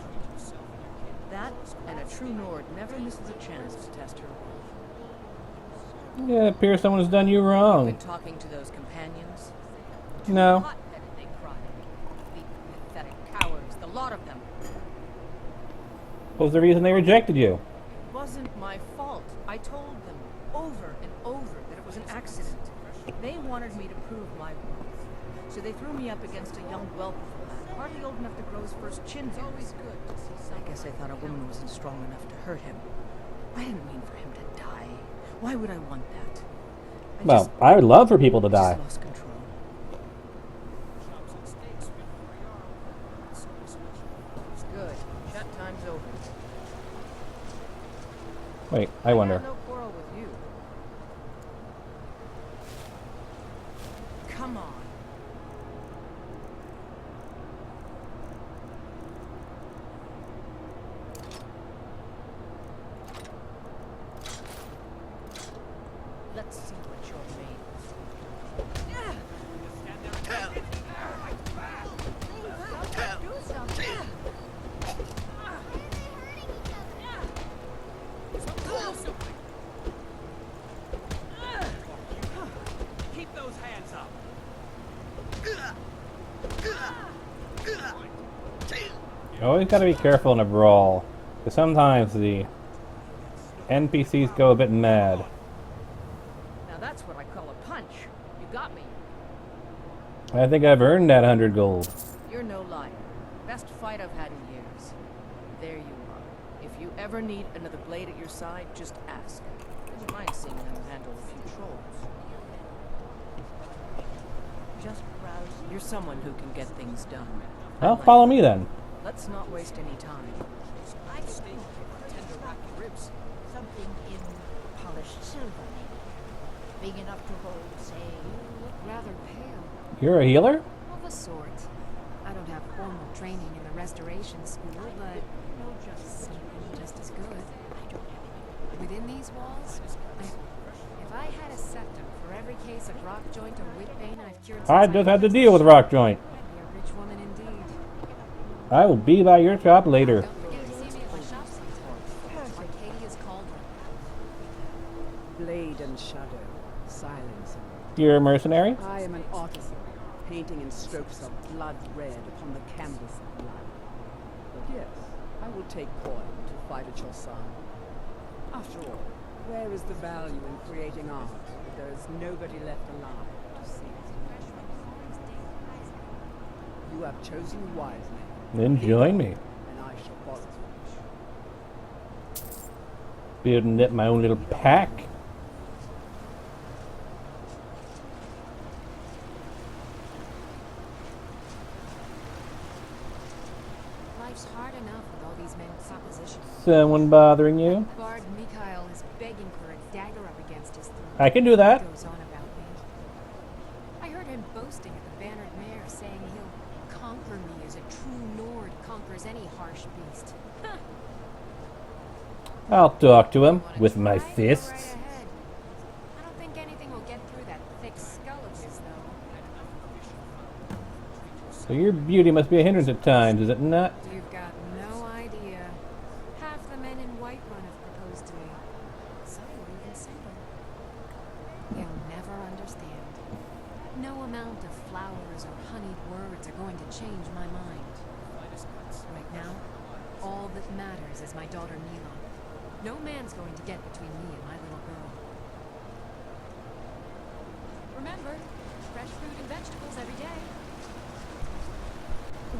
[SPEAKER 2] That, and a true Nord never misses a chance to test her will.
[SPEAKER 1] Yeah, it appears someone has done you
[SPEAKER 2] Been
[SPEAKER 1] wrong.
[SPEAKER 2] talking to those companions?
[SPEAKER 1] No.
[SPEAKER 2] Hot-headed, they cry. The pathetic cowards, the lot of them.
[SPEAKER 1] What was the reason they rejected you?
[SPEAKER 2] It wasn't my fault. I told them over and over that it was an accident. They wanted me to prove my worth. So they threw me up against a young whelp of a lad, hardly old enough to grow his first chin. It's always good to see someone. I guess they thought a woman wasn't strong enough to hurt him. I didn't mean for him to die. Why would I want that?
[SPEAKER 1] Well, I would love for people to die.
[SPEAKER 2] Just lost control. Good. Chat time's over.
[SPEAKER 1] Wait, I wonder.
[SPEAKER 2] got no quarrel with you. Come on. Let's see what you're made
[SPEAKER 4] Keep those hands up.
[SPEAKER 1] You always gotta be careful in a brawl, because sometimes the NPCs go a bit mad.
[SPEAKER 2] Now that's what I call a punch. You got me.
[SPEAKER 1] I think I've earned that 100 gold.
[SPEAKER 2] You're no liar. Best fight I've had in years. There you are. If you ever need another blade at your side, just ask. Wouldn't mind seeing them handle a few trolls. Just browse. You're someone who can get things done.
[SPEAKER 1] Well, follow me then.
[SPEAKER 2] Let's not waste any time.
[SPEAKER 13] I think tender rocky ribs, something in polished silver, maybe. Big enough to hold, say,
[SPEAKER 6] You look rather pale.
[SPEAKER 1] You're a healer?
[SPEAKER 6] Of a sort. I don't have formal training in the restoration school, but no, just something just as good. I don't have any. Within these walls, if I had a septum for every case of rock joint or whip vein I've cured since
[SPEAKER 1] I just had to deal with rock joint.
[SPEAKER 6] I'd be a rich woman indeed.
[SPEAKER 1] I will be by your shop later.
[SPEAKER 6] Don't forget to see me at my shop sometime. Arcadia's Cauldron.
[SPEAKER 11] Blade and shadow, silence.
[SPEAKER 1] You're a mercenary?
[SPEAKER 11] I am an artisan, painting in strokes of blood red upon the canvas of life. But yes, I will take coin to fight at your side. After all, where is the value in creating art if there is nobody left alive to see it? You have chosen wisely.
[SPEAKER 1] Then join me.
[SPEAKER 11] And I shall follow.
[SPEAKER 1] Building up my own little pack.
[SPEAKER 6] Life's hard enough with all these men's opposition.
[SPEAKER 1] Someone bothering you?
[SPEAKER 6] Bard Mikhail is begging for a dagger up against his throat.
[SPEAKER 1] I can do that.
[SPEAKER 6] He goes on about me. I heard him boasting at the Bannered Mare, saying he'll conquer me as a true Nord conquers any harsh beast. Huh.
[SPEAKER 1] I'll talk to him with my
[SPEAKER 6] Right, go
[SPEAKER 1] fists.
[SPEAKER 6] right ahead. I don't think anything will get through that thick skull of his, though.
[SPEAKER 1] So your beauty must be a hindrance at times, is it not?
[SPEAKER 6] You've got no idea. Half the men in Whiterun have proposed to me. Some were even single. You'll never understand. No amount of flowers or honeyed words are going to change my mind. Right now, all that matters is my daughter Mila. No man's going to get between me and my little girl. Remember, fresh fruit and vegetables every day.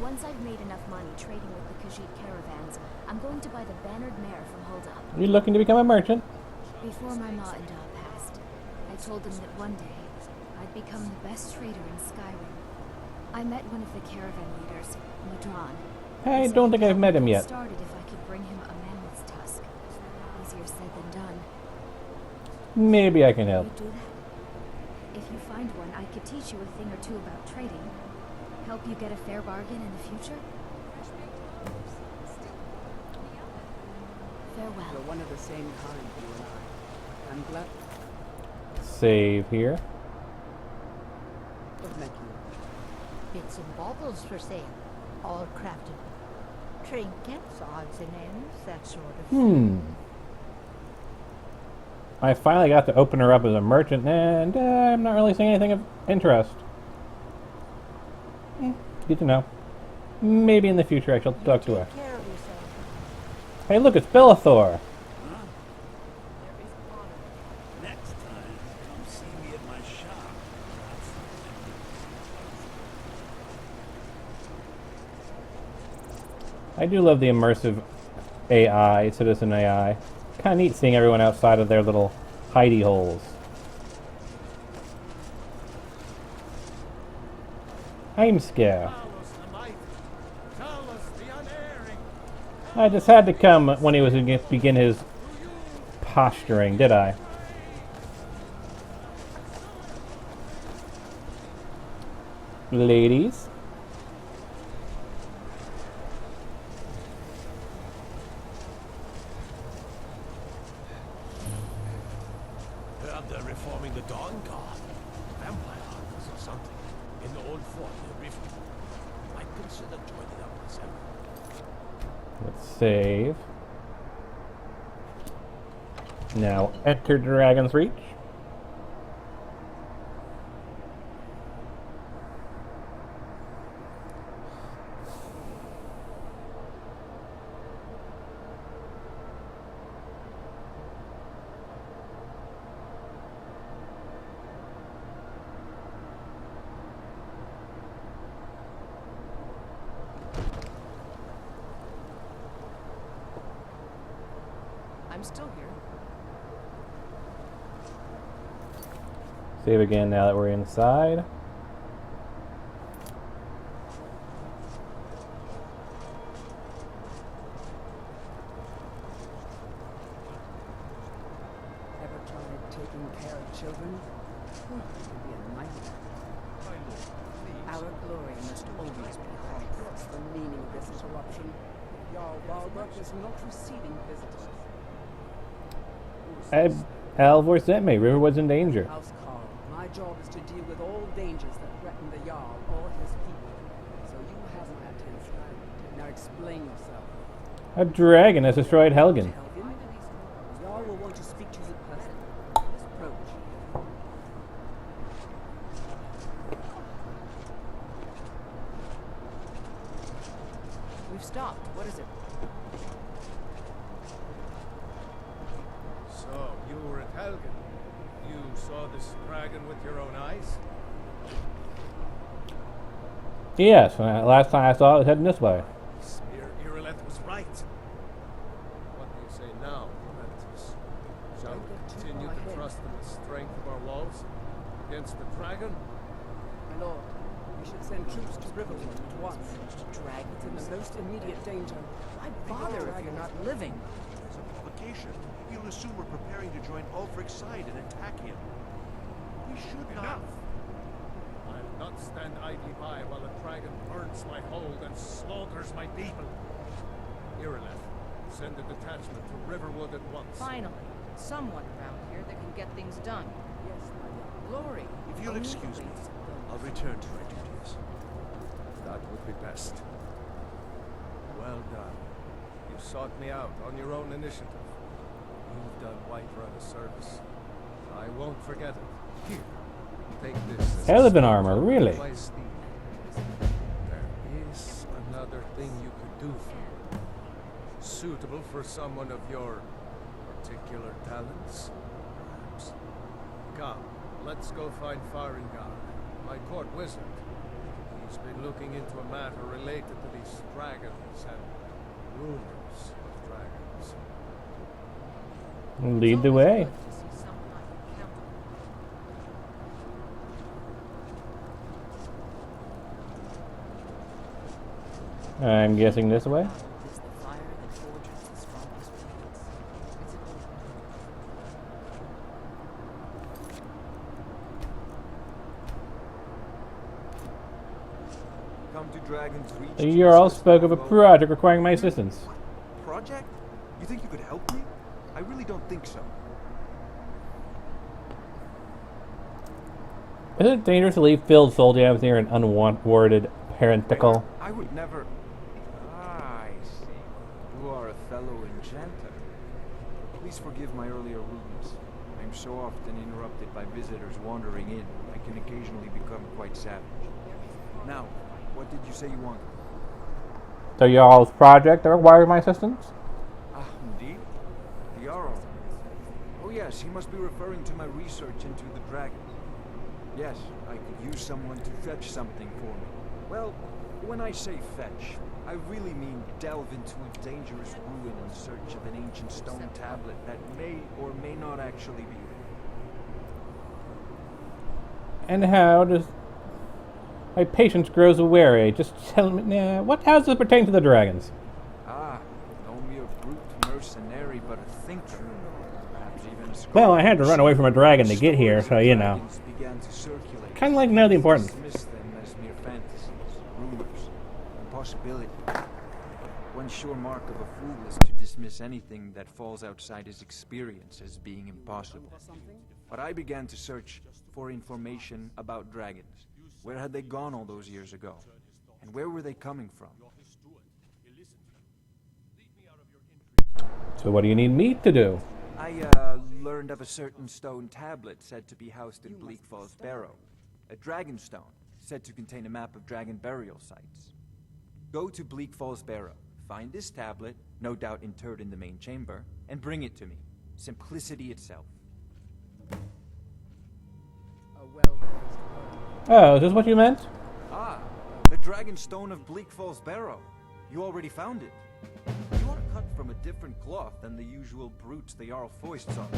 [SPEAKER 8] Once I've made enough money trading with the Khajiit caravans, I'm going to buy the Bannered Mare from Hulda.
[SPEAKER 1] You're looking to become a merchant?
[SPEAKER 8] Before my ma and Da passed, I told them that one day I'd become the best trader in Skyrim. I met one of the caravan leaders, Madron.
[SPEAKER 1] I don't think I've met him yet.
[SPEAKER 8] Started if I could bring him a mammoth's tusk. Easier said
[SPEAKER 1] Maybe I can
[SPEAKER 8] Will
[SPEAKER 1] help.
[SPEAKER 8] you do that? If you find one, I could teach you a thing or two about trading. Help you get a fair bargain in the future. Farewell.
[SPEAKER 11] We're one of the same kind, you and I. I'm glad
[SPEAKER 1] Save here.
[SPEAKER 11] I've met you.
[SPEAKER 13] Bits and baubles for sale, all crafted. Trinkets, odds and ends, that sort of thing.
[SPEAKER 1] I finally got to open her up as a merchant, and I'm not really seeing anything of interest. Good to know. Maybe in the future I shall talk to her.
[SPEAKER 13] Take care of yourself.
[SPEAKER 1] Hey, look, it's Bellathor.
[SPEAKER 4] Next time, come see me at my shop.
[SPEAKER 1] I do love the immersive AI, citizen AI. Kind of neat seeing everyone outside of their little hidey holes. I'm scared. I just had to come when he was going to begin his posturing, did I? Ladies.
[SPEAKER 12] Heard they're reforming the Dawn Guard. Vampire hunters or something. In the old fort near Rift. Might consider joining up myself.
[SPEAKER 1] Let's save. Now enter Dragon's Reach.
[SPEAKER 2] I'm still here.
[SPEAKER 1] Save again now that we're inside.
[SPEAKER 11] Ever tried taking care of children? It can be a nightmare.
[SPEAKER 2] Our glory must always be home.
[SPEAKER 11] What's the meaning of this interruption? Jarl Baldock is not receiving visitors.
[SPEAKER 1] Alvor sent me. Riverwood's in danger.
[SPEAKER 11] House Carl, my job is to deal with all dangers that threaten the Jarl or his people. So you haven't had tense time. Now explain yourself.
[SPEAKER 1] A dragon has destroyed Helgen.
[SPEAKER 11] Helgen? Jarl will want to speak to you in person. Approach.
[SPEAKER 2] We've stopped. What is it?
[SPEAKER 12] So, you were at Helgen. You saw this dragon with your own eyes?
[SPEAKER 1] Yes, last time I saw it was heading this way.
[SPEAKER 12] Smear Irileth was right. What do you say now, Prometheus? Shall we continue to trust in the strength of our walls against the dragon?
[SPEAKER 11] My lord, we should send troops to Riverwood at once. It's in the most immediate danger.
[SPEAKER 2] Why bother if you're not living?
[SPEAKER 14] It's a provocation. He'll assume we're preparing to join Ulfric's side and attack him. We should not.
[SPEAKER 12] I'll not stand idly by while a dragon burns my hold and slaughters my people. Irileth, send a detachment to Riverwood at once.
[SPEAKER 2] Finally, someone around here that can get things done.
[SPEAKER 11] Yes, my lord.
[SPEAKER 2] Glory.
[SPEAKER 14] If you'll excuse me, I'll return to my duties.
[SPEAKER 12] That would be best. Well done. You sought me out on your own initiative. You've done Whiterun a service. I won't forget it. Here, take this. as a
[SPEAKER 1] Eleven
[SPEAKER 12] stone
[SPEAKER 1] armor,
[SPEAKER 12] from
[SPEAKER 1] really?
[SPEAKER 12] my steed. There is another thing you could do for me. Suitable for someone of your particular talents, perhaps. Come, let's go find Faringar, my court wizard. He's been looking into a matter related to these dragons and rumors of dragons.
[SPEAKER 1] Lead the way.
[SPEAKER 2] To see someone I can count on.
[SPEAKER 1] I'm guessing this way.
[SPEAKER 2] Is the fire that forges the strongest blades. It's an old
[SPEAKER 15] haven't reached
[SPEAKER 1] The Jarl spoke of a project requiring my assistance.
[SPEAKER 15] project? You think you could help me? I really don't think so.
[SPEAKER 1] Isn't it dangerous to leave Phil's soldier out near an unwarranted parenticle?
[SPEAKER 15] I would never... Ah, I see. You are a fellow enchanter. Please forgive my earlier rudeness. I am so often interrupted by visitors wandering in, I can occasionally become quite savage. Now, what did you say you wanted?
[SPEAKER 1] The Jarl's project that requires my assistance?
[SPEAKER 15] Ah, indeed. The Jarl. Oh yes, he must be referring to my research into the dragons. Yes, I could use someone to fetch something for me. Well, when I say fetch, I really mean delve into a dangerous ruin in search of an ancient stone tablet that may or may not actually be there.
[SPEAKER 1] And how does my patience grows weary? Just tell me, how does this pertain to the dragons?
[SPEAKER 15] Ah, no mere brute mercenary, but a thinker. Perhaps even a scholar.
[SPEAKER 1] Well, I had to run away from a dragon to get here, so you know. Kind of like to know the importance.
[SPEAKER 15] Dismiss them as mere fantasies, rumors, impossibilities. One sure mark of a fool is to dismiss anything that falls outside his experience as being impossible. But I began to search for information about dragons. Where had they gone all those years ago? And where were they coming from?
[SPEAKER 1] So what do you need me to do?
[SPEAKER 15] I learned of a certain stone tablet said to be housed in Bleak Falls Barrow. A dragon stone, said to contain a map of dragon burial sites. Go to Bleak Falls Barrow, find this tablet, no doubt interred in the main chamber, and bring it to me. Simplicity itself.
[SPEAKER 1] Oh, is this what you meant?
[SPEAKER 15] Ah, the dragon stone of Bleak Falls Barrow. You already found it. You are cut from a different cloth than the usual brutes the Jarl foists on.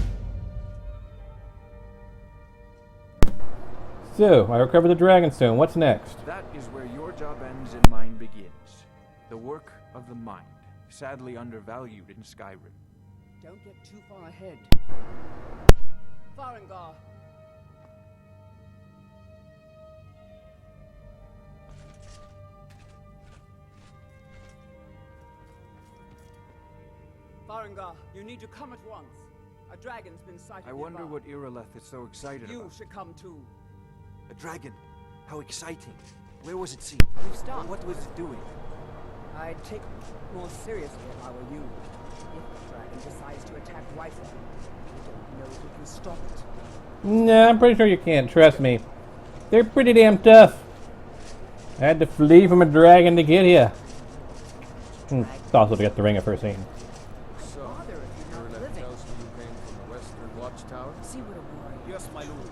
[SPEAKER 1] So, I recovered the Dragonstone. What's next?
[SPEAKER 15] That is where your job ends and mine begins. The work of the mind, sadly undervalued in Skyrim.
[SPEAKER 11] Don't get too far ahead. Farengar. Farengar, you need to come at once. A dragon's been sighted.
[SPEAKER 15] I wonder
[SPEAKER 11] nearby.
[SPEAKER 15] what Irileth is so excited
[SPEAKER 11] You
[SPEAKER 15] about.
[SPEAKER 11] should come too.
[SPEAKER 15] A dragon? How exciting. Where was it seen?
[SPEAKER 11] We've stopped.
[SPEAKER 15] What was it doing?
[SPEAKER 11] I'd take it more seriously if I were you. If the dragon decides to attack Whiterun, I don't know if we can stop it.
[SPEAKER 1] Nah, I'm pretty sure you can't. Trust me. They're pretty damn tough. I had to flee from a dragon to get here. Also to get the ring at first scene.
[SPEAKER 12] So, Irileth tells me you came from the Western Watchtower?
[SPEAKER 11] See what a warrior. Yes, my lord.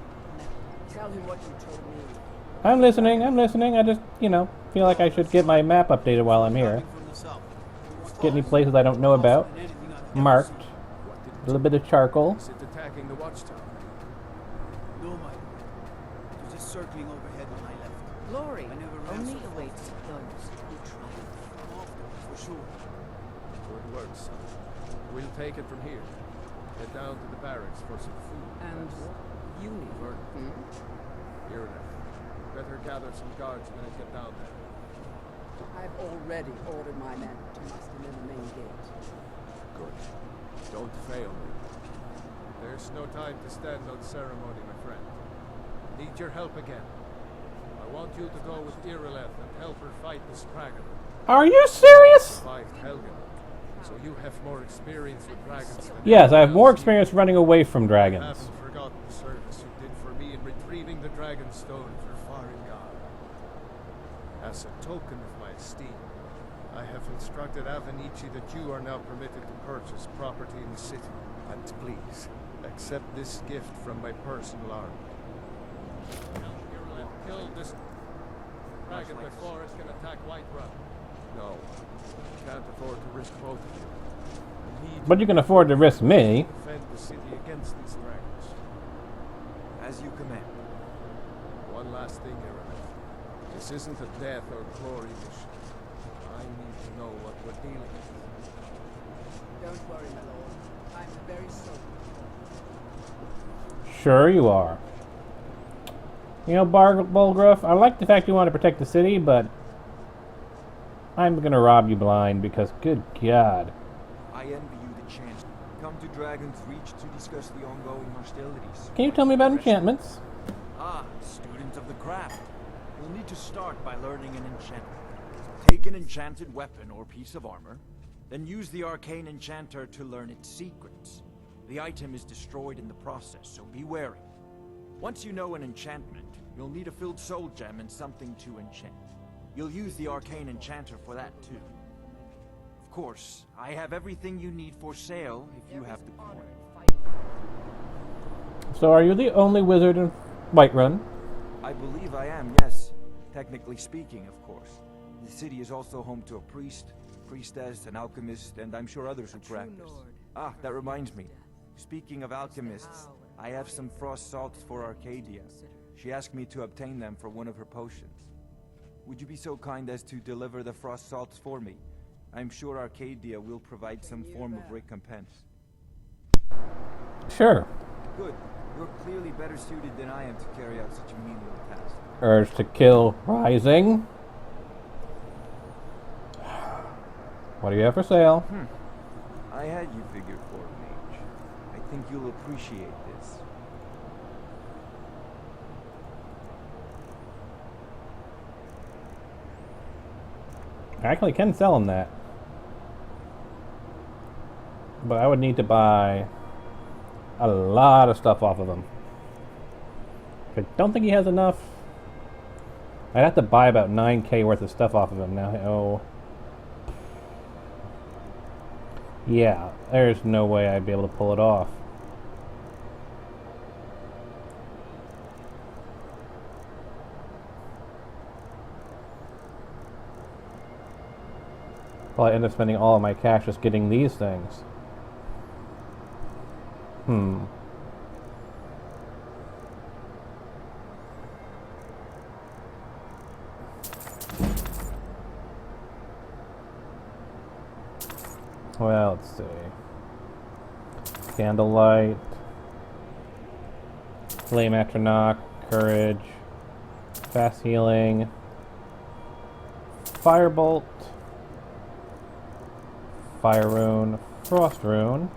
[SPEAKER 11] Tell him what you told me.
[SPEAKER 1] I'm listening. I just, feel like I should get my map updated while I'm here. Get any places I don't know about. Marked. A little bit of charcoal.
[SPEAKER 12] Is it attacking the Watchtower?
[SPEAKER 4] No, my lord. It was just circling overhead when I left.
[SPEAKER 2] Glory
[SPEAKER 4] I never ran
[SPEAKER 2] only
[SPEAKER 4] so far.
[SPEAKER 2] awaits those who triumph.
[SPEAKER 4] For sure.
[SPEAKER 12] Good work, son. We'll take it from here. Head down to the barracks for some food.
[SPEAKER 11] And you need
[SPEAKER 12] Vern,
[SPEAKER 11] Hmm?
[SPEAKER 12] Irileth, better gather some guardsmen and get down there.
[SPEAKER 11] I've already ordered my men to muster near the main gate.
[SPEAKER 12] Good. Don't fail me. There's no time to stand on ceremony, my friend. Need your help again. I want you to go with Irileth and help her fight the Spragon.
[SPEAKER 1] Are you serious?
[SPEAKER 12] Survived Helgen, so you have more experience with dragons than
[SPEAKER 1] Yes, I have
[SPEAKER 12] anyone
[SPEAKER 1] more
[SPEAKER 12] else
[SPEAKER 1] experience
[SPEAKER 12] here.
[SPEAKER 1] running away from
[SPEAKER 12] I
[SPEAKER 1] dragons.
[SPEAKER 12] haven't forgotten the service you did for me in retrieving the dragon stone for Farengar. As a token of my esteem, I have instructed Avenici that you are now permitted to purchase property in the city. And please, accept this gift from my personal army. Kill this dragon before it can attack Whiterun. No, can't afford to risk both of you. I need
[SPEAKER 1] But you can afford to risk me.
[SPEAKER 12] to defend the city against these dragons.
[SPEAKER 15] As you command.
[SPEAKER 12] One last thing, Irileth. This isn't a death or glory mission. I need to know what we're dealing with.
[SPEAKER 11] Don't worry, my lord. I'm very sorry.
[SPEAKER 1] Sure you are. Bulgruff, I like the fact you want to protect the city, but I'm gonna rob you blind because, good God.
[SPEAKER 15] I envy you the chance. Come to Dragon's Reach to discuss the ongoing hostilities.
[SPEAKER 1] Can you tell me about enchantments?
[SPEAKER 4] Ah, student of the craft. You'll need to start by learning an enchantment. Take an enchanted weapon or piece of armor, then use the arcane enchanter to learn its secrets. The item is destroyed in the process, so be wary. Once you know an enchantment, you'll need a filled soul gem and something to enchant. You'll use the arcane enchanter for that too. Of course, I have everything you need for sale if you have the coin.
[SPEAKER 1] So are you the only wizard in Whiterun?
[SPEAKER 15] I believe I am, yes. Technically speaking, of course. The city is also home to a priest, priestess, an alchemist, and I'm sure others who practice. Ah, that reminds me. Speaking of alchemists, I have some frost salts for Arcadia. She asked me to obtain them for one of her potions. Would you be so kind as to deliver the frost salts for me? I'm sure Arcadia will provide some form of recompense.
[SPEAKER 1] Sure.
[SPEAKER 15] Good. You're clearly better suited than I am to carry out such a menial task.
[SPEAKER 1] Urge to kill rising. What do you have for sale?
[SPEAKER 15] I had you figured for a mage. I think you'll appreciate this.
[SPEAKER 1] I actually can sell him that. But I would need to buy a lot of stuff off of him. I don't think he has enough. I'd have to buy about 9k worth of stuff off of him now. Oh. Yeah, there's no way I'd be able to pull it off. Probably end up spending all of my cash just getting these things. Well, let's see. Candlelight, Flame Atronach, Courage, Fast Healing, Firebolt, Fire Rune, Frost Rune,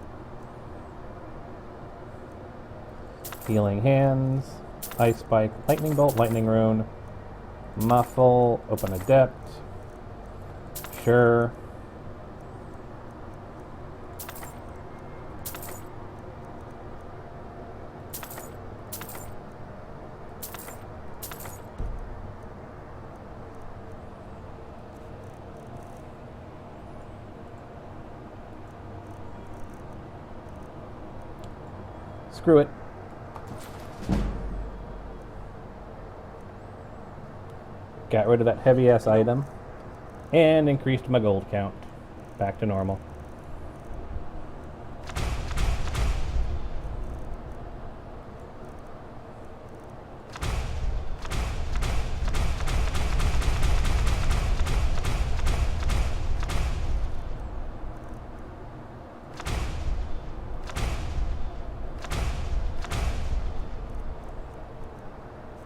[SPEAKER 1] Healing Hands, Ice Spike, Lightning Bolt, Lightning Rune, Muffle, Open Adept, Sure. Screw it. Got rid of that heavy ass item and increased my gold count back to normal.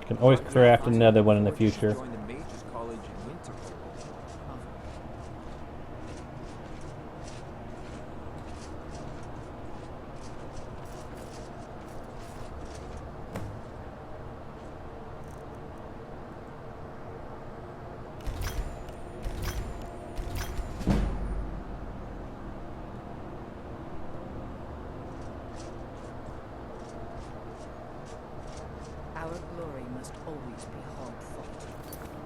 [SPEAKER 1] Can always craft another one in the future.
[SPEAKER 2] Our glory must always be hard fought.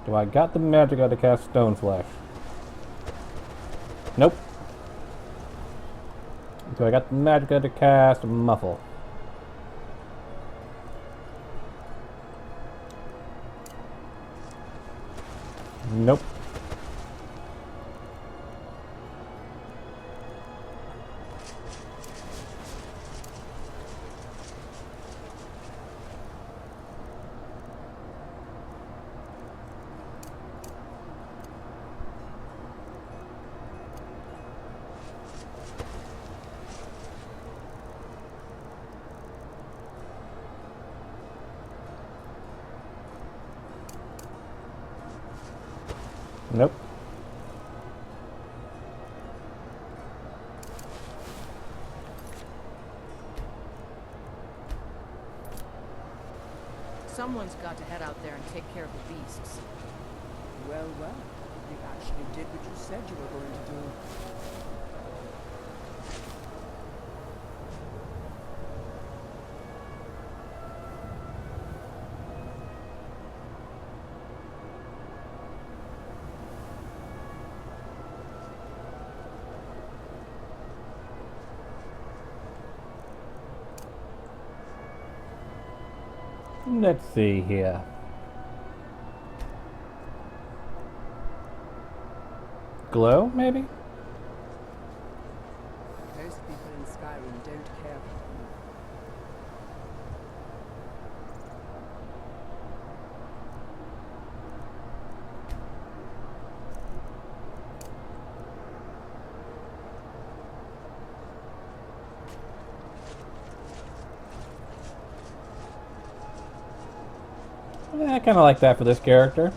[SPEAKER 1] Do I got the magic to cast Stone Flesh? Nope. Do I got the magic to cast Muffle? Nope. Nope.
[SPEAKER 2] Someone's got to head out there and take care of the beasts.
[SPEAKER 11] Well, well. You actually did what you said you were going to do.
[SPEAKER 1] Let's see here. Glow, maybe?
[SPEAKER 11] Most people in Skyrim don't care for them.
[SPEAKER 1] I kind of like that for this character.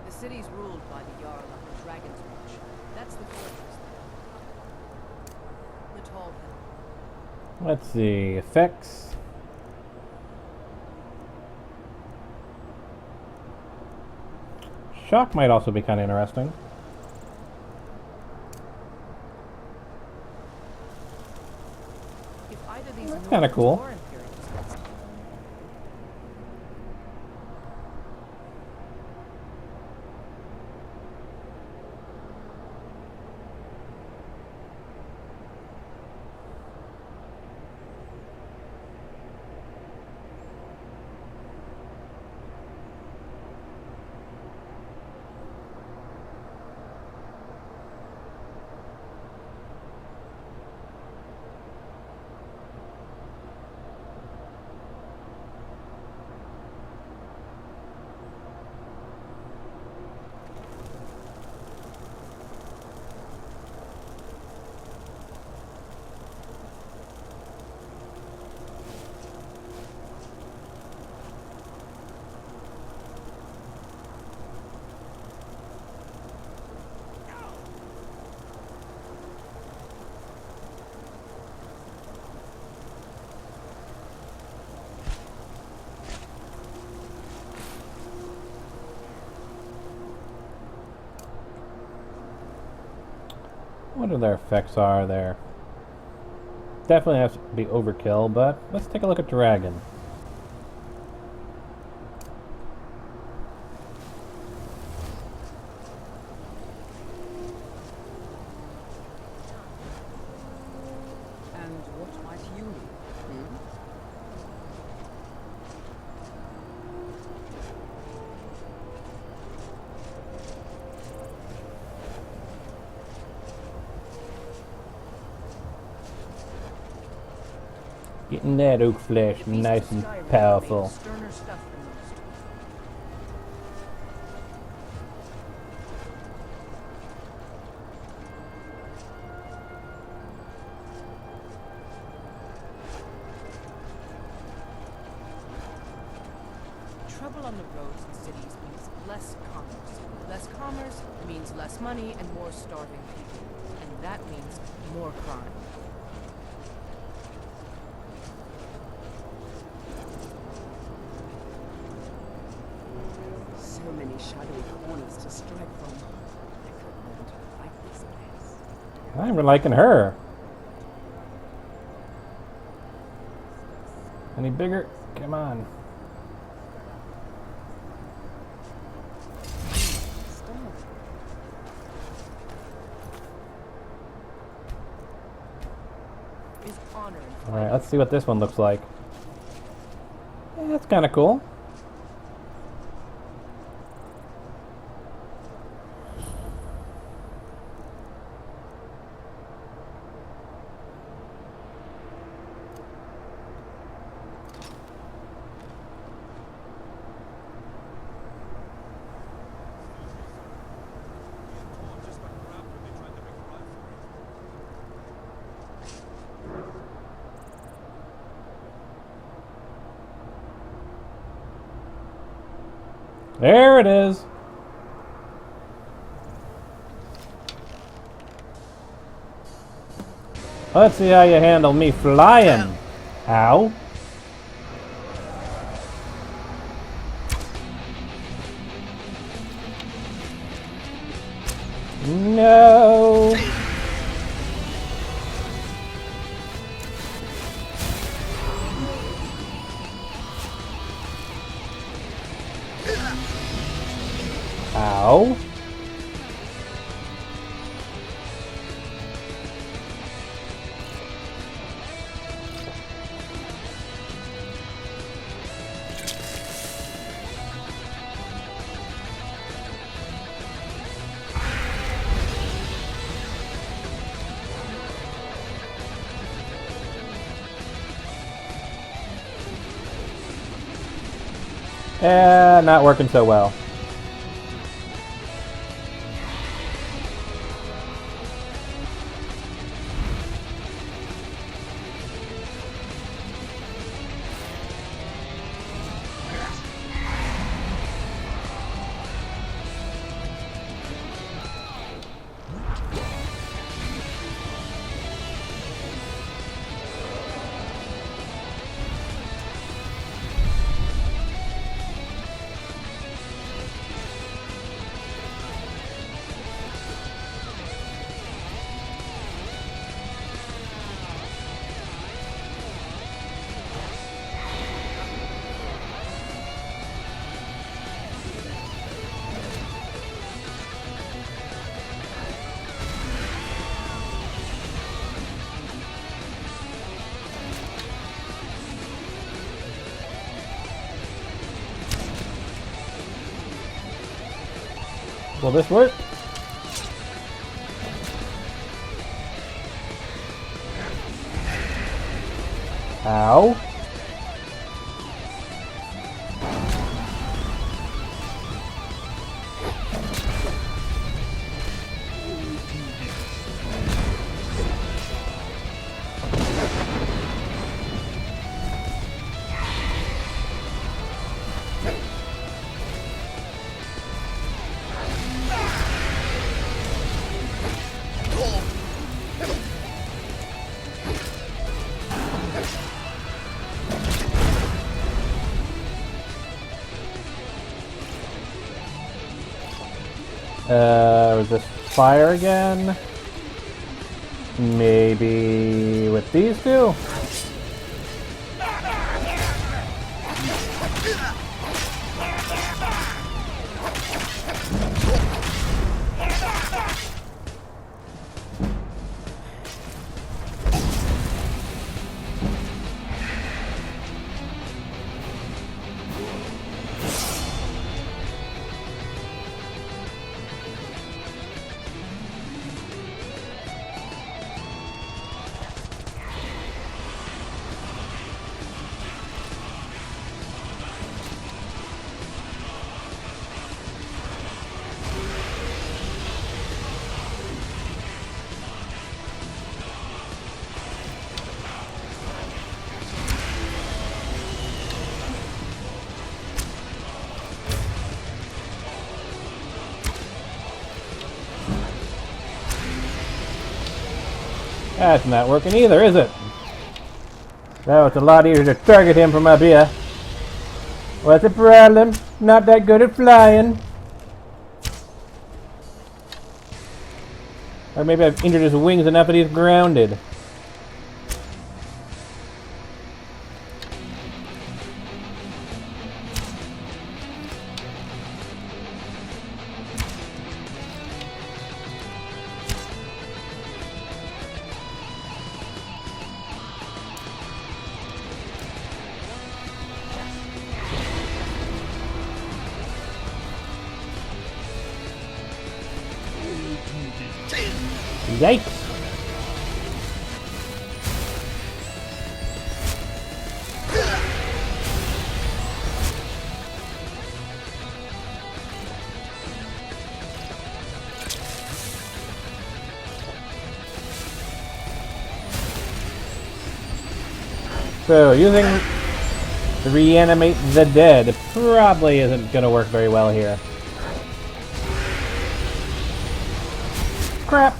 [SPEAKER 2] The city's ruled by the Jarl of the Dragon's Watch. That's the fortress there. The tall hill.
[SPEAKER 1] Let's see. Effects. Shock might also be kind of interesting.
[SPEAKER 2] If either these
[SPEAKER 1] That's kind of cool.
[SPEAKER 2] or Imperials got something.
[SPEAKER 1] What are their effects are there? Definitely has to be overkill, but let's take a look at Dragon.
[SPEAKER 11] And what might you need?
[SPEAKER 1] Getting that oak flesh nice and powerful.
[SPEAKER 2] Sterner stuff than most. Trouble on the roads and cities means less commerce. Less commerce means less money and more starving people. And that means more crime.
[SPEAKER 11] So many shadowy corners to strike from. I could learn to like this place.
[SPEAKER 1] I'm even liking her. Any bigger? Come on. Alright, let's see what this one looks like. Yeah, that's kind of cool. There it is. Let's see how you handle me flying. Ow. No. Ow. Not working so well. Will this work? Ow. Resist fire again. Maybe with these two? That's not working either, is it? Now it's a lot easier to target him from up here. What's the problem? Not that good at flying. Or maybe I've injured his wings enough that he's grounded. Yikes! So, using reanimate the dead probably isn't going to work very well here. Crap!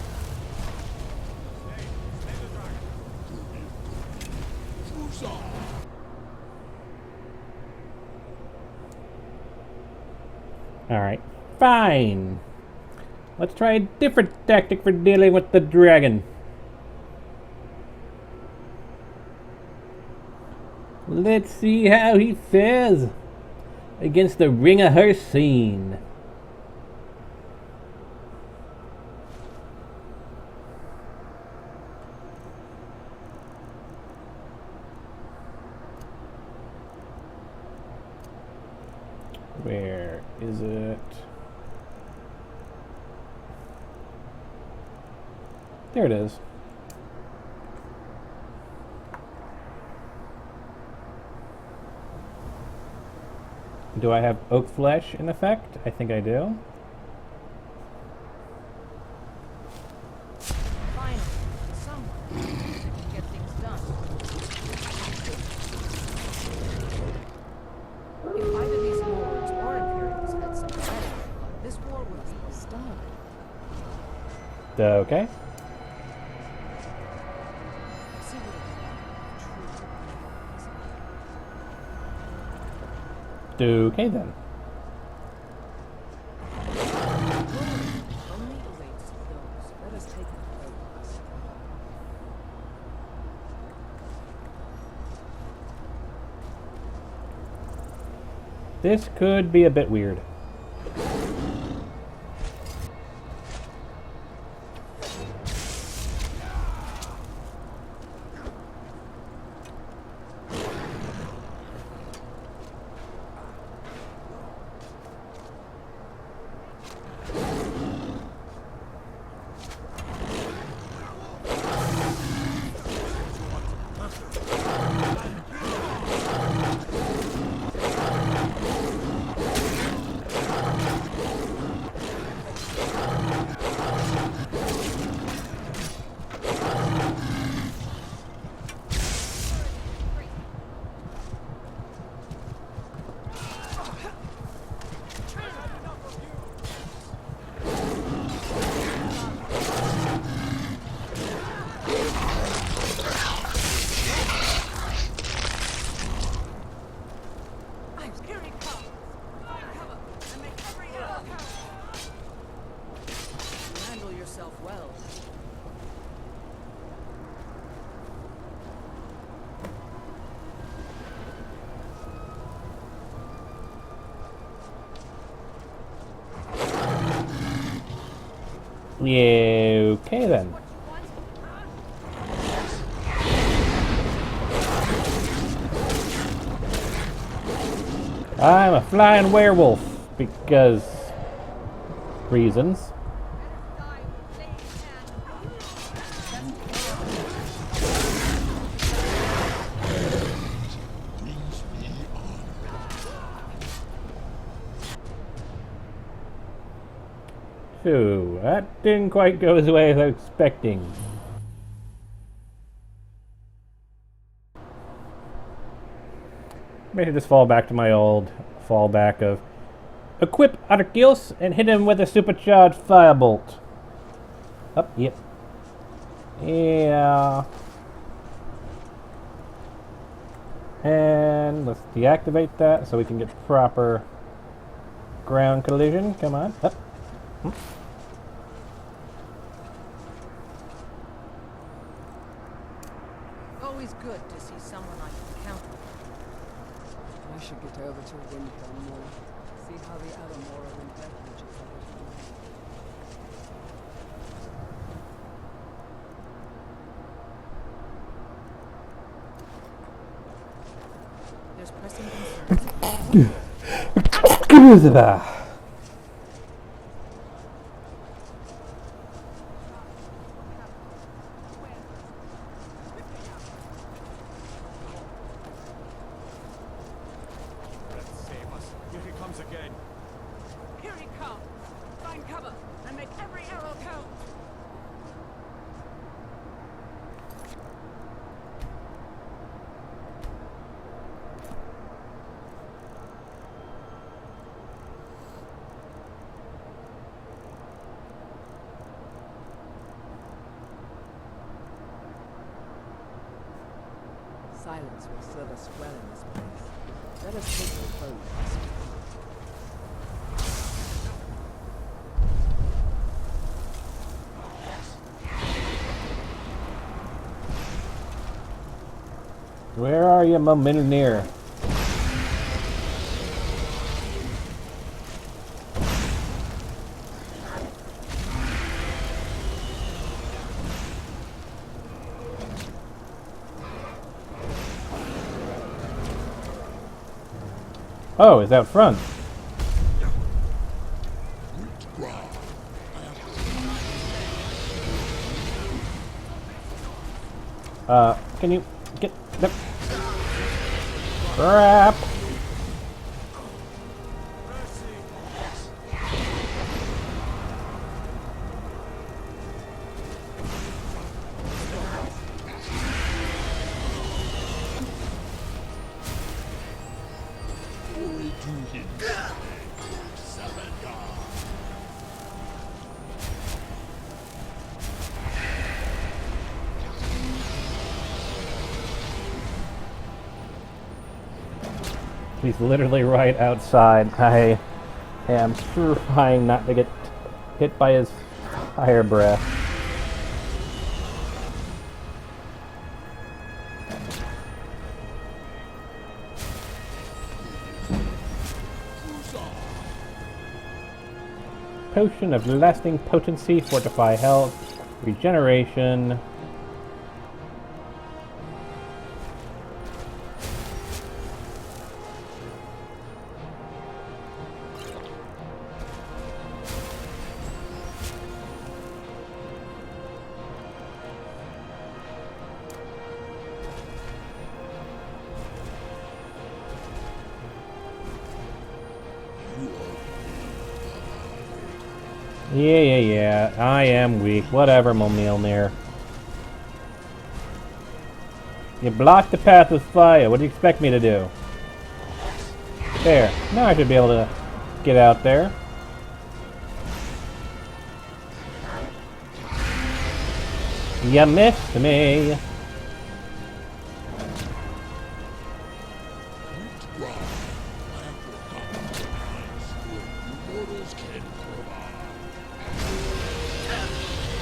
[SPEAKER 1] Alright, fine. Let's try a different tactic for dealing with the dragon. Let's see how he fares against the Ring of Hersine. Where is it? There it is. Do I have oak flesh in effect? I think I do.
[SPEAKER 2] Finally, someone can get things done. If either these lords or Imperials had some credit, this war would be started.
[SPEAKER 1] Okay.
[SPEAKER 2] See what
[SPEAKER 1] Okay then.
[SPEAKER 11] Only awaits those. Let us take it over.
[SPEAKER 1] This could be a bit weird.
[SPEAKER 2] handle yourself well.
[SPEAKER 1] Yeah, okay then. I'm a flying werewolf because reasons. Phew, that didn't quite go the way I was expecting. Maybe just fall back to my old fallback of equip Arceus and hit him with a supercharged firebolt. Oh, yep. Yeah. And let's deactivate that so we can get proper ground collision. Come on. Up.
[SPEAKER 2] Always good to see someone I can count on.
[SPEAKER 11] I should get over to Windhelm more. See how the other Morrowind beverages are getting on.
[SPEAKER 2] There's pressing concerns.
[SPEAKER 4] Save us. Here he comes again.
[SPEAKER 11] Here he comes! Find cover and make every arrow count! Silence will serve us well in this place. Let us take the boat.
[SPEAKER 1] Where are you, Mimilnir? Oh, it's out front. Can you get the crap? He's literally right outside. I am trying not to get hit by his fire breath. Potion of lasting potency, fortify health, regeneration. Yeah. I am weak. Whatever, Mimilnir. You blocked the path with fire. What do you expect me to do? There. Now I should be able to get out there. You missed me.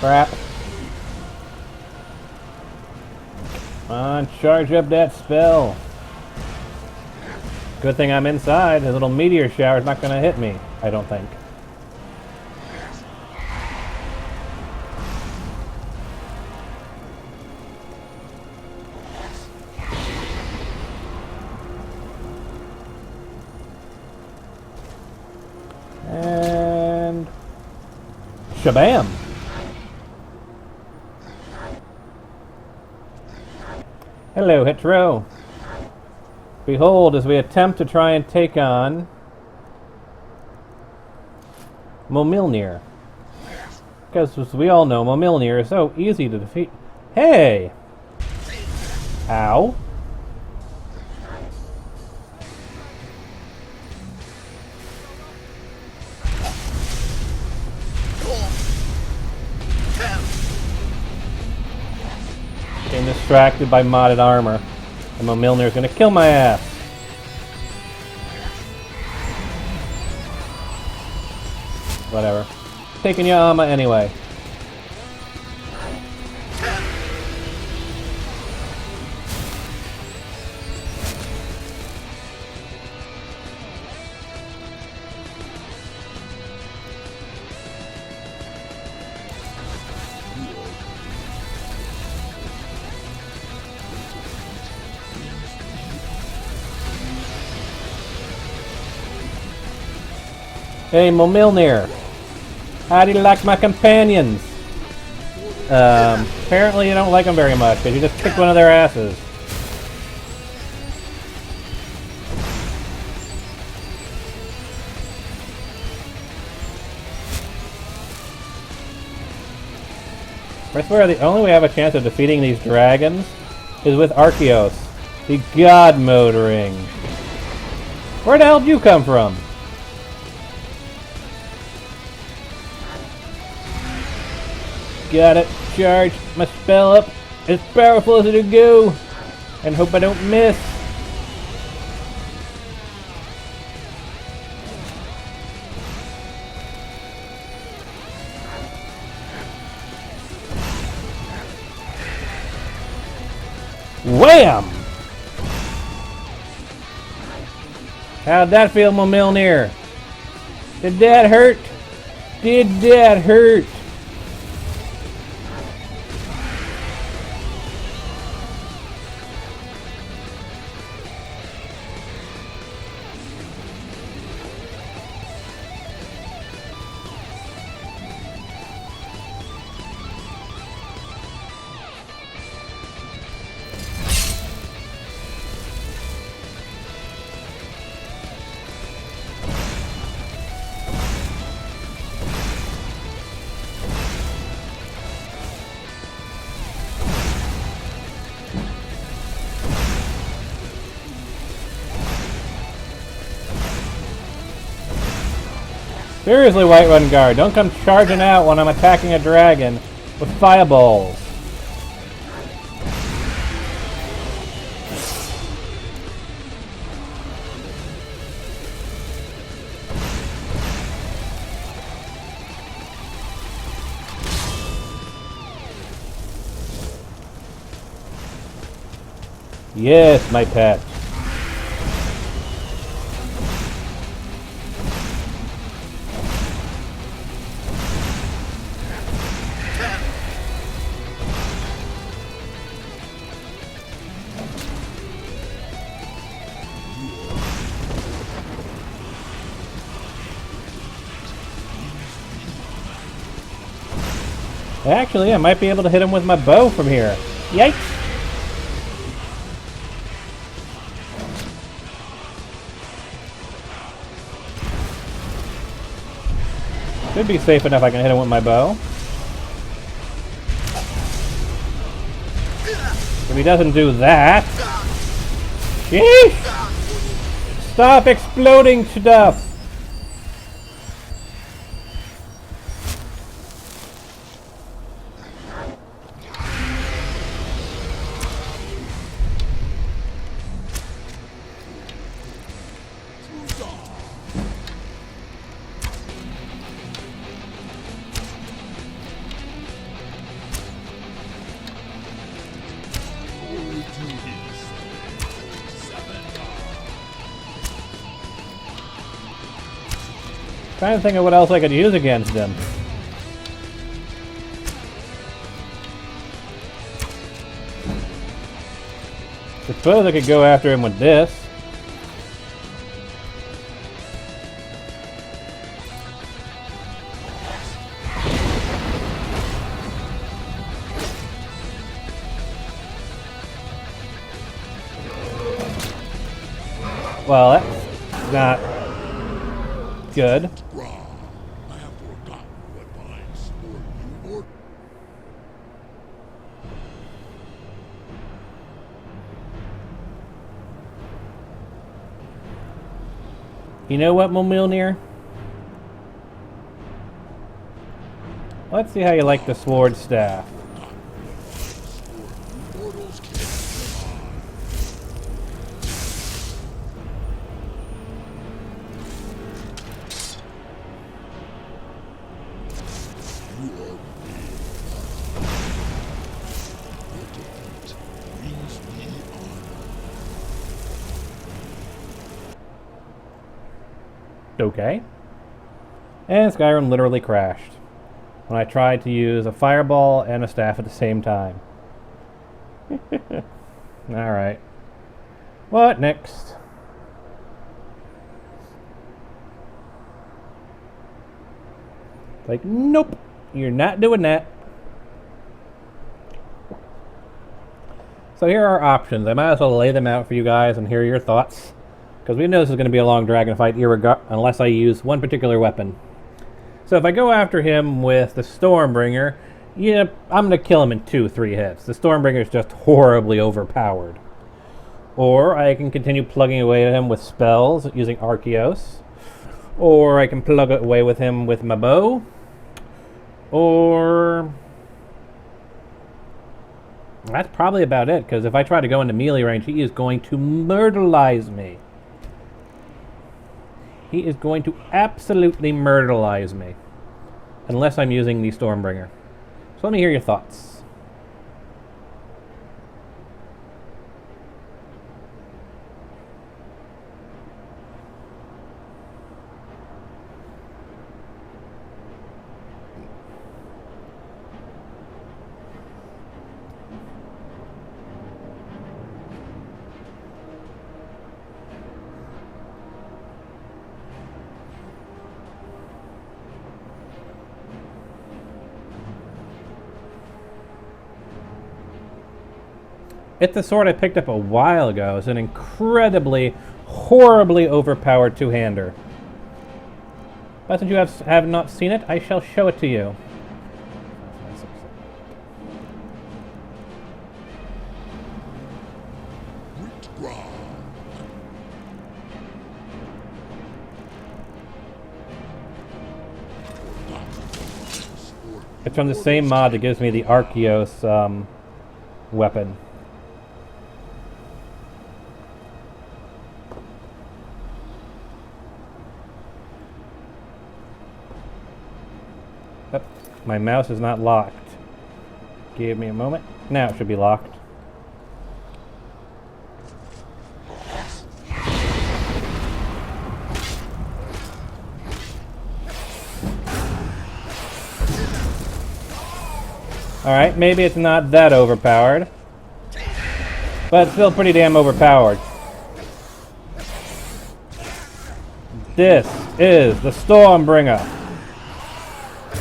[SPEAKER 1] Crap. Come on, charge up that spell. Good thing I'm inside. His little meteor shower is not going to hit me, I don't think. And shabam! Hello, Hitro. Behold, as we attempt to try and take on Mimilnir. Because, as we all know, Mimilnir is so easy to defeat. Hey! Ow. distracted by modded armor. And my Milner's gonna kill my ass. Whatever. Taking your armor anyway. Hey, Milner. How do you like my companions? Apparently you don't like them very much, because you just kicked one of their asses. I swear the only way I have a chance of defeating these dragons is with Arceus, the God Mode ring. Where the hell did you come from? Got it. Charge my spell up as powerful as it'll go. And hope I don't miss. Wham! How'd that feel, my Milner? Did that hurt? Did that hurt? Seriously, Whiterun Guard, don't come charging out when I'm attacking a dragon with fireballs. Yes, my pet. Actually, I might be able to hit him with my bow from here. Yikes! Should be safe enough I can hit him with my bow. If he doesn't do that... Sheesh! Stop exploding stuff! Trying to think of what else I could use against him. Suppose I could go after him with this. Well, that's not good. You know what, Milner? Let's see how you like the sword staff. okay. And Skyrim literally crashed when I tried to use a fireball and a staff at the same time. Alright. What next? Like, nope, you're not doing that. So here are options. I might as well lay them out for you guys and hear your thoughts, because we know this is going to be a long dragon fight unless I use one particular weapon. So if I go after him with the Stormbringer, yeah, I'm going to kill him in 2-3 hits. The Stormbringer is just horribly overpowered. Or I can continue plugging away at him with spells using Arceus. Or I can plug away with him with my bow. Or... that's probably about it, because if I try to go into melee range, he is going to murderize me. He is going to absolutely murderize me. Unless I'm using the Stormbringer. So let me hear your thoughts. It's the sword I picked up a while ago. It's an incredibly, horribly overpowered two-hander. But since you have not seen it, I shall show it to you. It's from the same mod that gives me the Arceus weapon. My mouse is not locked. Give me a moment. Now it should be locked. Alright, maybe it's not that overpowered. But it's still pretty damn overpowered. This is the Stormbringer.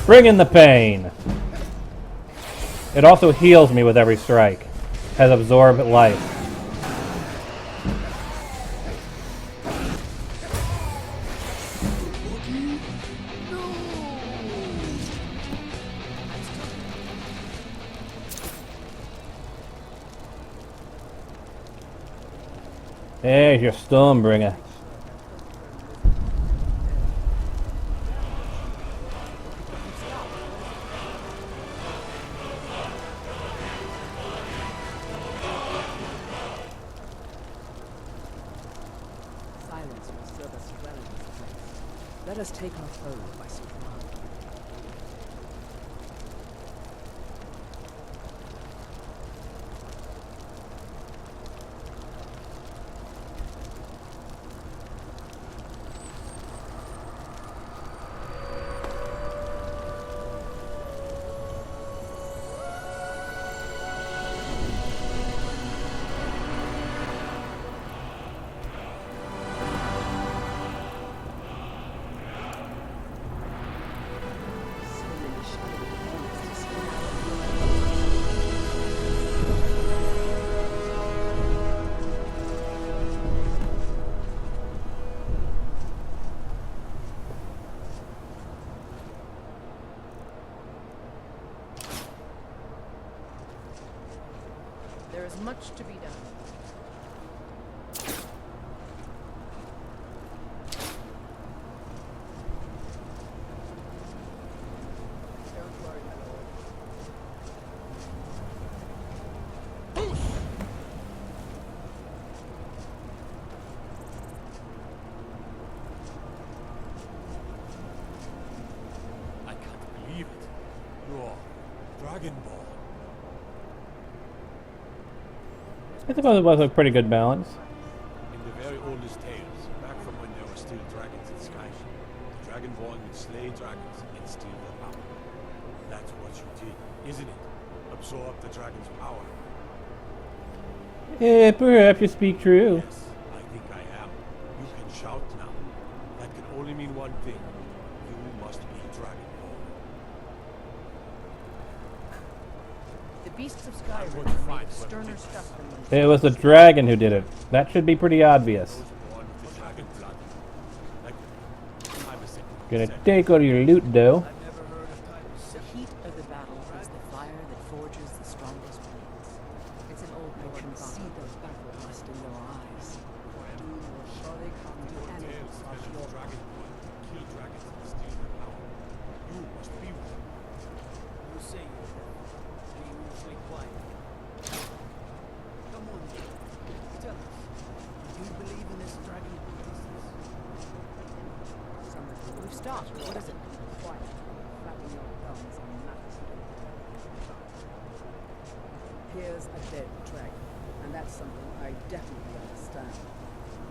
[SPEAKER 1] Bring in the pain. It also heals me with every strike. Has absorbed life. There's your Stormbringer.
[SPEAKER 11] Let us take our foe by surprise.
[SPEAKER 2] There is much to be done. Don't worry, my lord.
[SPEAKER 16] I can't believe it. You're Dragon Ball.
[SPEAKER 1] I suppose it was a pretty good balance.
[SPEAKER 16] In the very oldest tales, back from when there were still dragons in Skyrim, Dragonborn would slay dragons and steal their power. That's what you did, isn't it? Absorb the dragon's power.
[SPEAKER 1] Perhaps you speak true.
[SPEAKER 16] Yes, I think I am. You can shout now. That can only mean one thing. You must be Dragonborn.
[SPEAKER 2] The beasts of Skyrim are made of sterner stuff than those.
[SPEAKER 1] It was the dragon who did it. That should be pretty obvious.
[SPEAKER 16] Born with the dragon blood. Like, I'm a second.
[SPEAKER 1] Gonna take all your loot, though.
[SPEAKER 2] The heat of the battle is the fire that forges the strongest blades. It's an old
[SPEAKER 11] I can
[SPEAKER 2] Northern
[SPEAKER 11] see
[SPEAKER 2] proverb.
[SPEAKER 11] the battle lust in your eyes. Doom will surely come to any
[SPEAKER 16] Tales
[SPEAKER 11] of
[SPEAKER 16] tell of
[SPEAKER 11] your
[SPEAKER 16] Dragonborn who kill dragons and steal their power. You must be one.
[SPEAKER 3] You say you be usually quiet. Come on, tell us. Do you believe in this dragon business?
[SPEAKER 2] We've stopped. What is it?
[SPEAKER 11] Quiet, flapping your thumbs on matters you don't care. Here's a dead dragon, and that's something I definitely understand.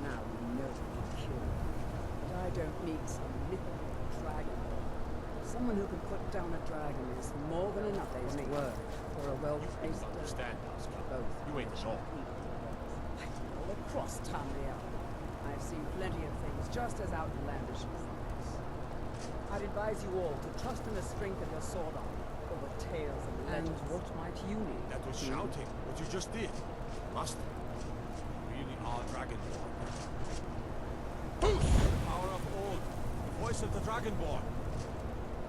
[SPEAKER 11] Now we know we can kill it. But I don't need some mythical dragon. Someone who can put down a dragon is more than enough day's work for a well-paced
[SPEAKER 16] Understand, Oscar.
[SPEAKER 11] both.
[SPEAKER 16] You ain't alone.
[SPEAKER 11] All across Tamriel, I've seen plenty of things just as outlandish as this. I'd advise you all to trust in the strength of your sword arm over tales and legends. And what might you need?
[SPEAKER 16] That was shouting, what you just did. Master, you really are Dragonborn. Who's the power of old? The voice of the Dragonborn.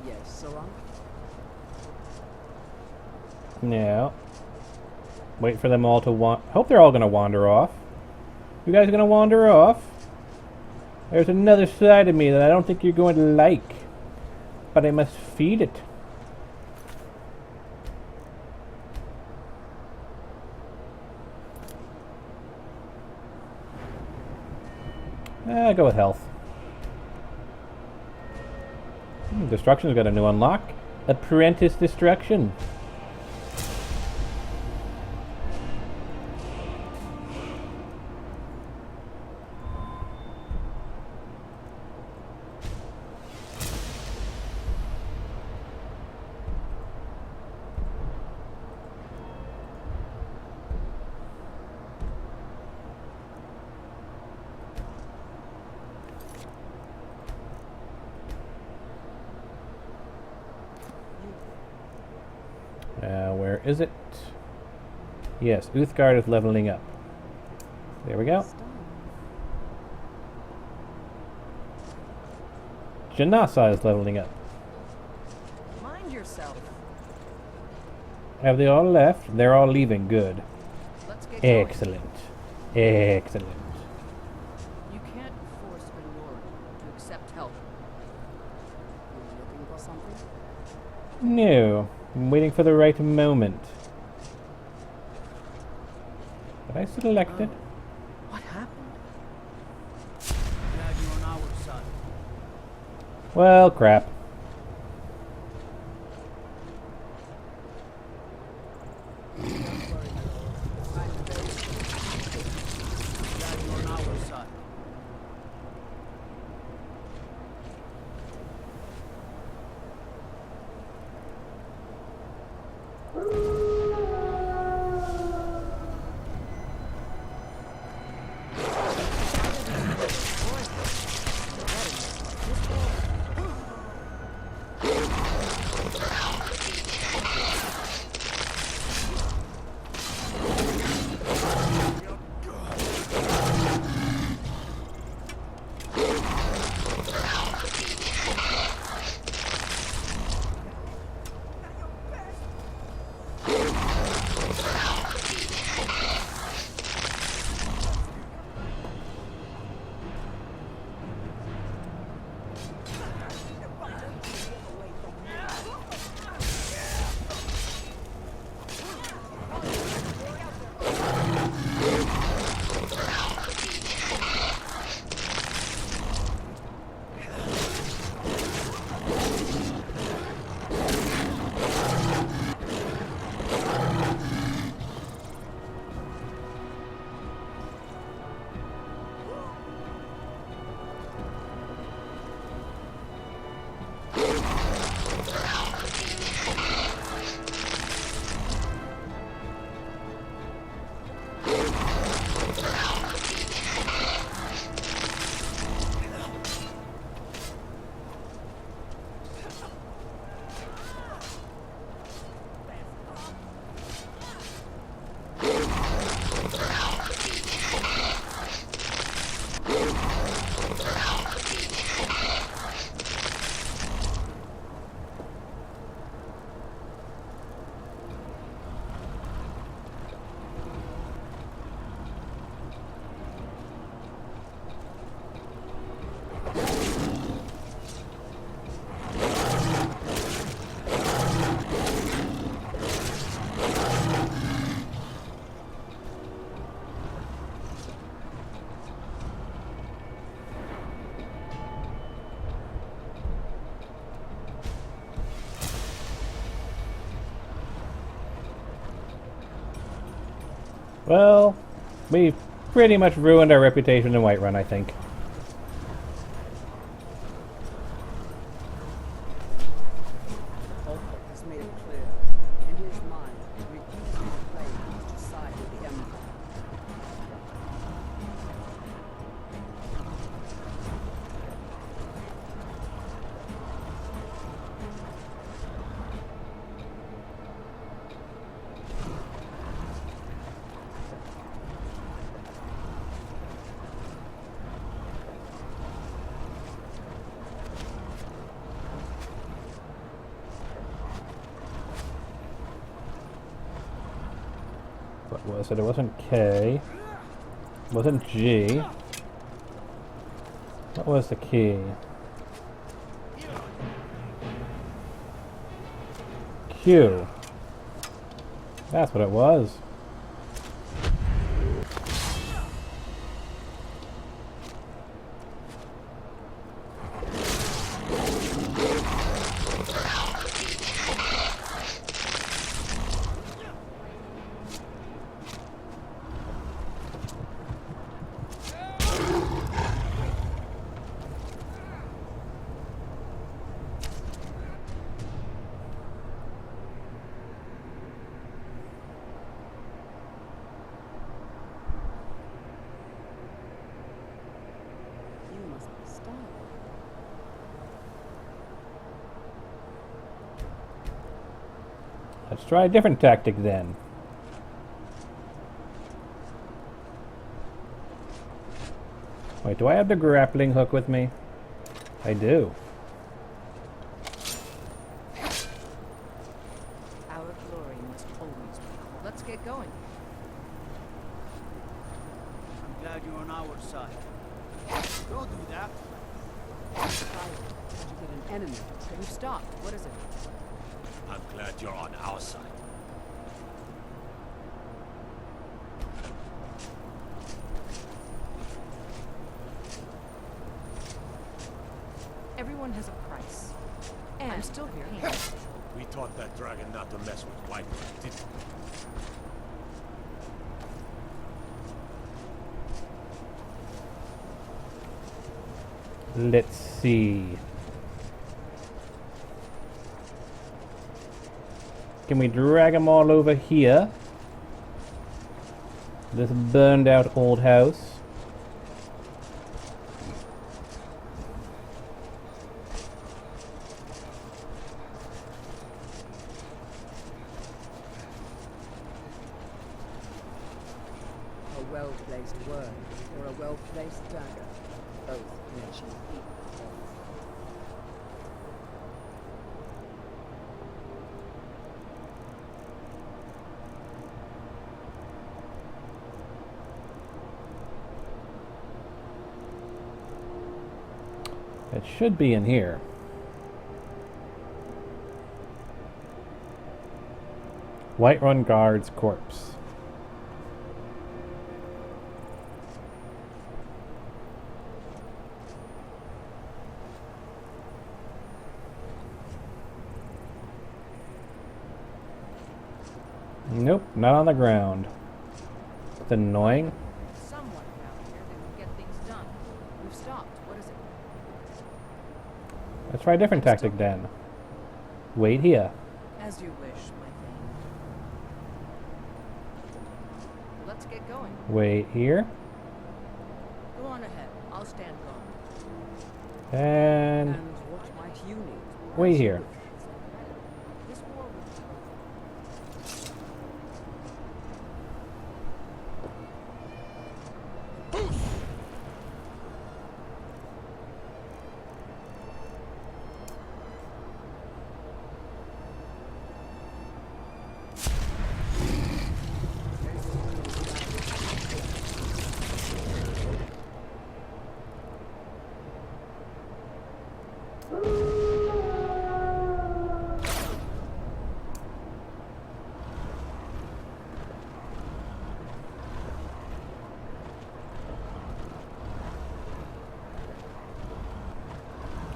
[SPEAKER 11] Yes, Saran?
[SPEAKER 1] Now, wait for them all to hope they're all gonna wander off. You guys gonna wander off? There's another side of me that I don't think you're going to like, but I must feed it. Go with health. Destruction's got a new unlock. Apprentice Destruction. Where is it? Yes, Uthgard is leveling up. There we go. Janasa is leveling up.
[SPEAKER 2] Mind yourself.
[SPEAKER 1] Have they all left? They're all leaving. Good.
[SPEAKER 2] Let's get going.
[SPEAKER 1] Excellent. Excellent.
[SPEAKER 2] You can't force a lord to accept help.
[SPEAKER 11] You looking for something?
[SPEAKER 1] No. I'm waiting for the right moment. Did I select it?
[SPEAKER 2] What happened?
[SPEAKER 3] Glad you're on our side.
[SPEAKER 1] Well, crap.
[SPEAKER 3] Glad you're on our side.
[SPEAKER 1] Well, we've pretty much ruined our reputation in Whiterun, I think.
[SPEAKER 11] Ulfric has made it clear, in his mind, he refuses to play to side with the Empire.
[SPEAKER 1] What was it? It wasn't K. It wasn't G. What was the key? Q. That's what it was.
[SPEAKER 11] You must be starved.
[SPEAKER 1] Let's try a different tactic then. Wait, do I have the grappling hook with me? I do.
[SPEAKER 2] Our glory must always be. Let's get going.
[SPEAKER 17] I'm glad you're on our side. Don't do that.
[SPEAKER 11] Did you get an enemy?
[SPEAKER 2] We've stopped. What is it?
[SPEAKER 16] I'm glad you're on our side.
[SPEAKER 2] Everyone has a price. And I'm still here.
[SPEAKER 16] We taught that dragon not to mess with Whiterun, didn't we?
[SPEAKER 1] Let's see. Can we drag them all over here? This burned out old house.
[SPEAKER 11] A well-placed word, or a well-placed dagger. Both mention equal.
[SPEAKER 1] It should be in here. Whiterun Guard's corpse. Nope, not on the ground. It's annoying.
[SPEAKER 2] Someone around here that can get things done. We've stopped. What is it?
[SPEAKER 1] Let's try a different tactic then. Wait here.
[SPEAKER 2] As you wish, my thing. Let's get going.
[SPEAKER 1] Wait here.
[SPEAKER 2] Go on ahead. I'll stand guard.
[SPEAKER 1] And
[SPEAKER 11] what might you need?
[SPEAKER 1] wait here.
[SPEAKER 2] This war will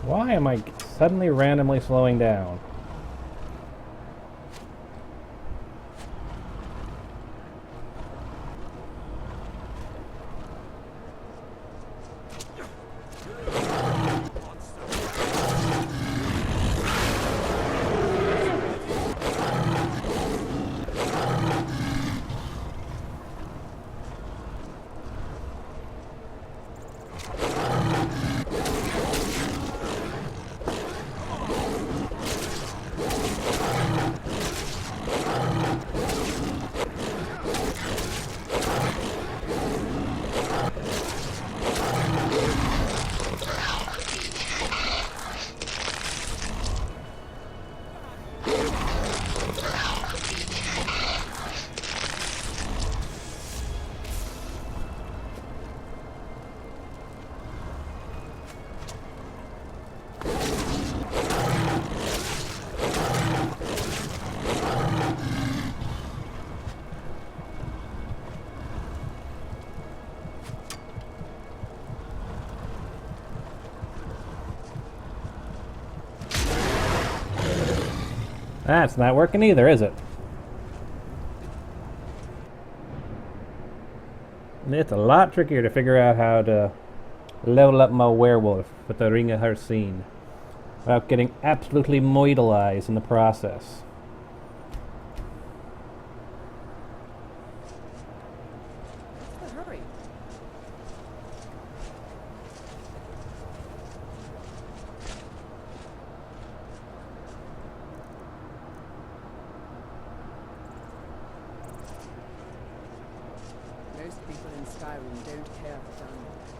[SPEAKER 1] Why am I suddenly randomly slowing down? That's not working either, is it? It's a lot trickier to figure out how to level up my werewolf with the Ring of Hercine without getting absolutely moidalized in the process.
[SPEAKER 2] What's the hurry?
[SPEAKER 11] Most people in Skyrim don't care for diamonds.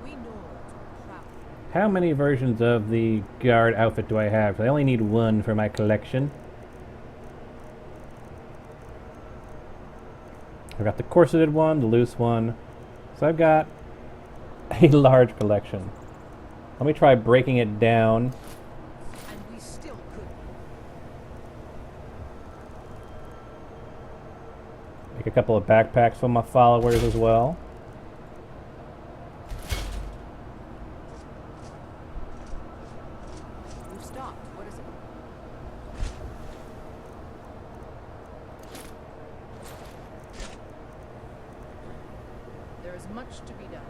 [SPEAKER 2] We Nords are proud.
[SPEAKER 1] How many versions of the guard outfit do I have? I only need one for my collection. I've got the corseted one, the loose one. So I've got a large collection. Let me try breaking it down.
[SPEAKER 2] And we still could.
[SPEAKER 1] Make a couple of backpacks for my followers as well.
[SPEAKER 2] We've stopped. What is it? There is much to be done.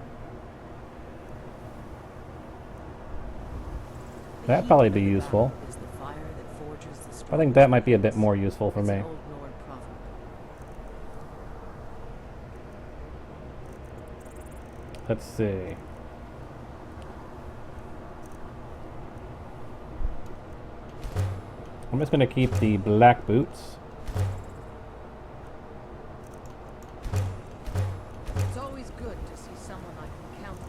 [SPEAKER 1] That'd probably be useful.
[SPEAKER 2] Is the fire that forges the
[SPEAKER 1] I think that might be a bit more useful for
[SPEAKER 2] It's
[SPEAKER 1] me.
[SPEAKER 2] an Old Nord proverb.
[SPEAKER 1] Let's see. I'm just going to keep the black boots.
[SPEAKER 2] It's always good to see someone I can count on.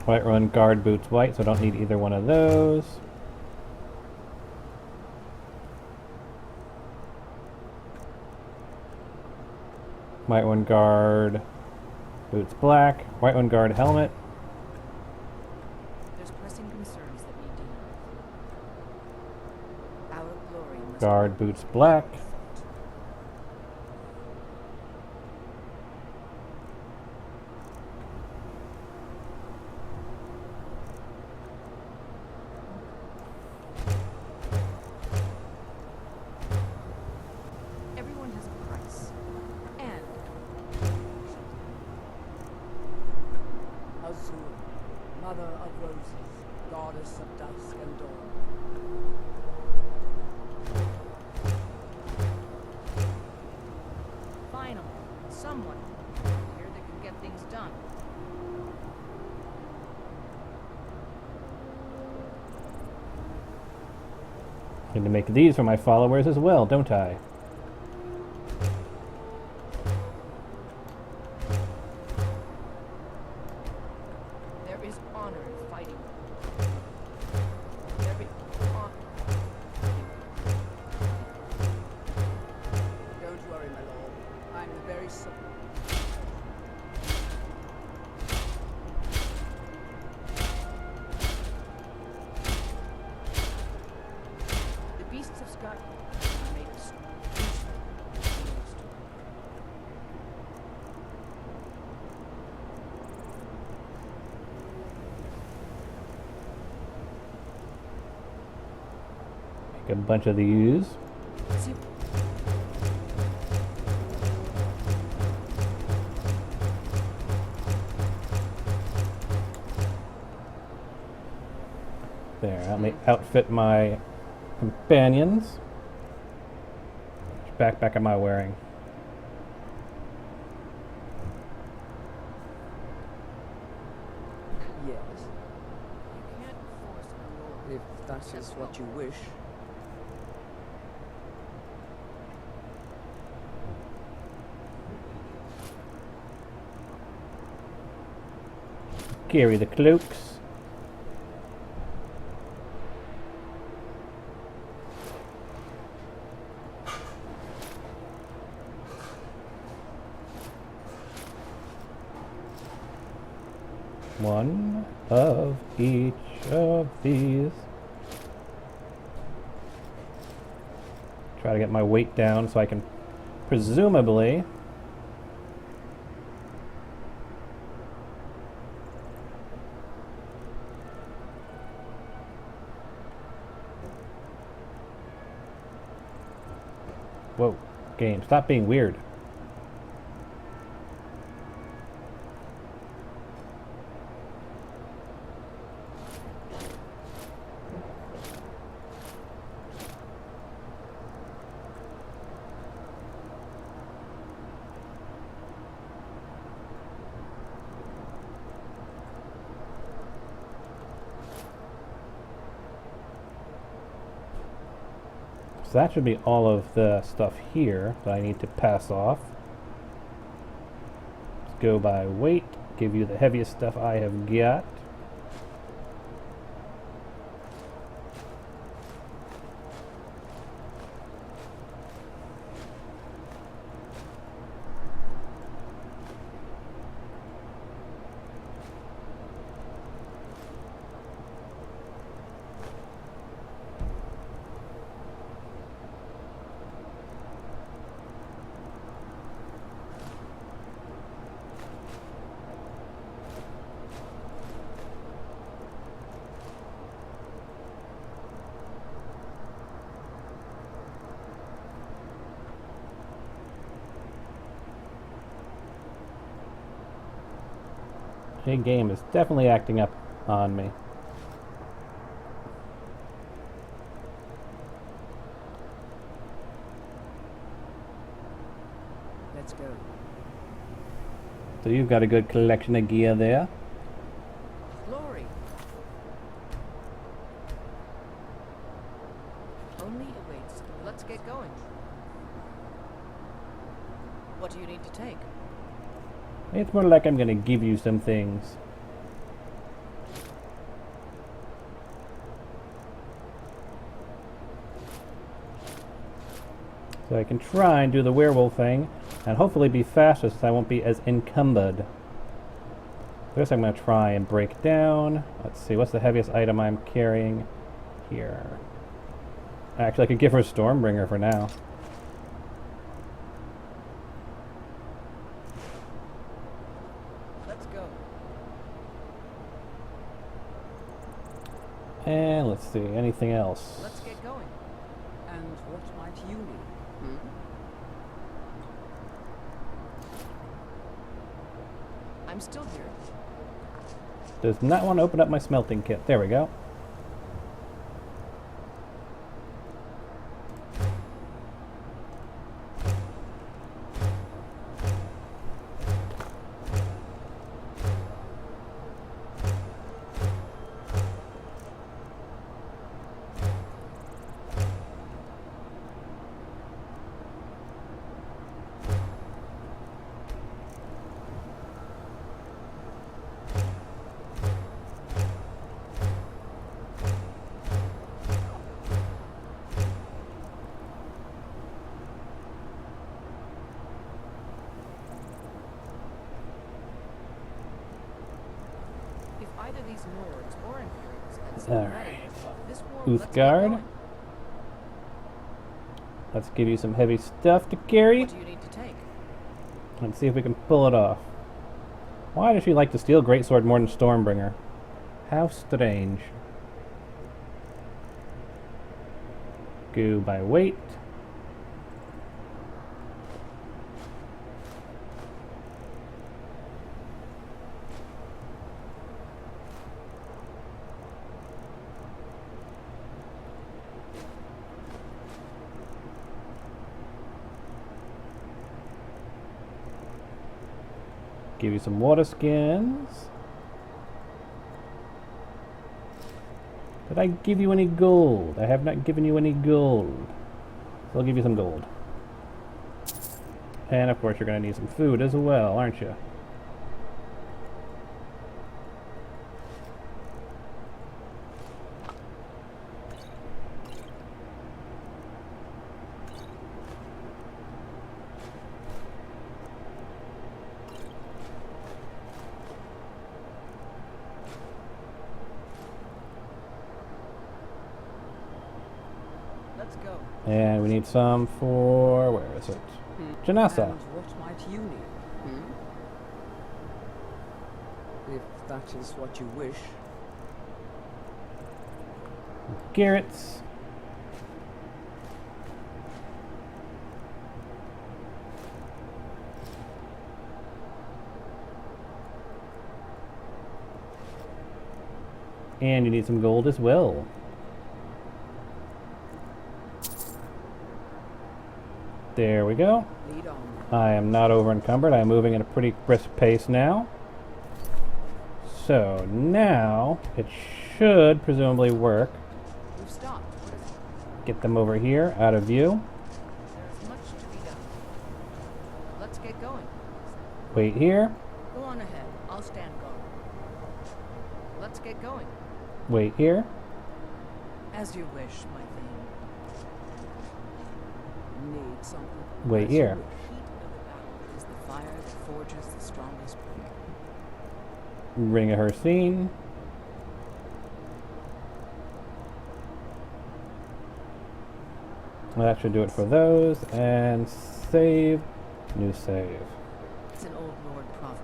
[SPEAKER 1] White run guard boots white, so I don't need either one of those. White one guard boots black. White one guard helmet.
[SPEAKER 2] There's pressing concerns that need dealing with. Our glory must
[SPEAKER 1] Guard boots black.
[SPEAKER 2] Everyone has a price. And
[SPEAKER 11] Azul, mother of roses, goddess of dusk and dawn.
[SPEAKER 2] finally, someone here that can get things done.
[SPEAKER 1] Need to make these for my followers as well, don't I?
[SPEAKER 2] There is honor in fighting. There is honor.
[SPEAKER 11] Don't worry, my lord. I'm the very soul.
[SPEAKER 2] The beasts of Scotland are made of stone.
[SPEAKER 1] Make a bunch of these.
[SPEAKER 2] See,
[SPEAKER 1] There, I'll make outfit my companions. Which backpack am I wearing?
[SPEAKER 11] Yes,
[SPEAKER 2] you can't force a Nord.
[SPEAKER 11] if that is what you wish.
[SPEAKER 1] Carry the cloaks. One of each of these. Try to get my weight down so I can presumably Game, stop being weird. So that should be all of the stuff here that I need to pass off. Let's go by weight, give you the heaviest stuff I have got. The game is definitely acting up on me.
[SPEAKER 11] Let's go.
[SPEAKER 1] So you've got a good collection of gear there.
[SPEAKER 2] Glory. Only awaits. Let's get going. What do you need to take?
[SPEAKER 1] It's more like I'm gonna give you some things. So I can try and do the werewolf thing, and hopefully be faster since I won't be as encumbered. First I'm gonna try and break down. Let's see, what's the heaviest item I'm carrying here? Actually, I could give her a Stormbringer for now. And let's see, anything else?
[SPEAKER 2] Let's get going.
[SPEAKER 11] And what might you need?
[SPEAKER 2] I'm still here.
[SPEAKER 1] Does not want to open up my smelting kit. There we go.
[SPEAKER 2] Either these Nords or Imperials.
[SPEAKER 1] Alright. Uthgard. Let's give you some heavy stuff to carry.
[SPEAKER 2] What do you need to take?
[SPEAKER 1] Let's see if we can pull it off. Why does she like the steel greatsword more than Stormbringer? How strange. Go by weight. Give you some water skins. Did I give you any gold? I have not given you any gold. So I'll give you some gold. And of course you're going to need some food as well, aren't you?
[SPEAKER 2] Let's go.
[SPEAKER 1] And we need some for, where is it? Janassa.
[SPEAKER 11] And what might you need? If that is what you wish.
[SPEAKER 1] Garrett's. And you need some gold as well. There we go.
[SPEAKER 11] Lead on.
[SPEAKER 1] I am not over encumbered. I'm moving at a pretty brisk pace now. So now it should presumably work.
[SPEAKER 2] We've stopped. What is it?
[SPEAKER 1] Get them over here, out of view.
[SPEAKER 2] There's much to be done. Let's get going.
[SPEAKER 1] Wait here.
[SPEAKER 2] Go on ahead. I'll stand guard. Let's get going.
[SPEAKER 1] Wait here.
[SPEAKER 2] As you wish, my thing.
[SPEAKER 11] Need something.
[SPEAKER 1] Wait
[SPEAKER 2] As
[SPEAKER 1] here.
[SPEAKER 2] you wish. The heat of the battle is the fire that forges the strongest bond.
[SPEAKER 1] Ring of her scene. That should do it for those. And save. New save.
[SPEAKER 2] It's an old Lord proverb.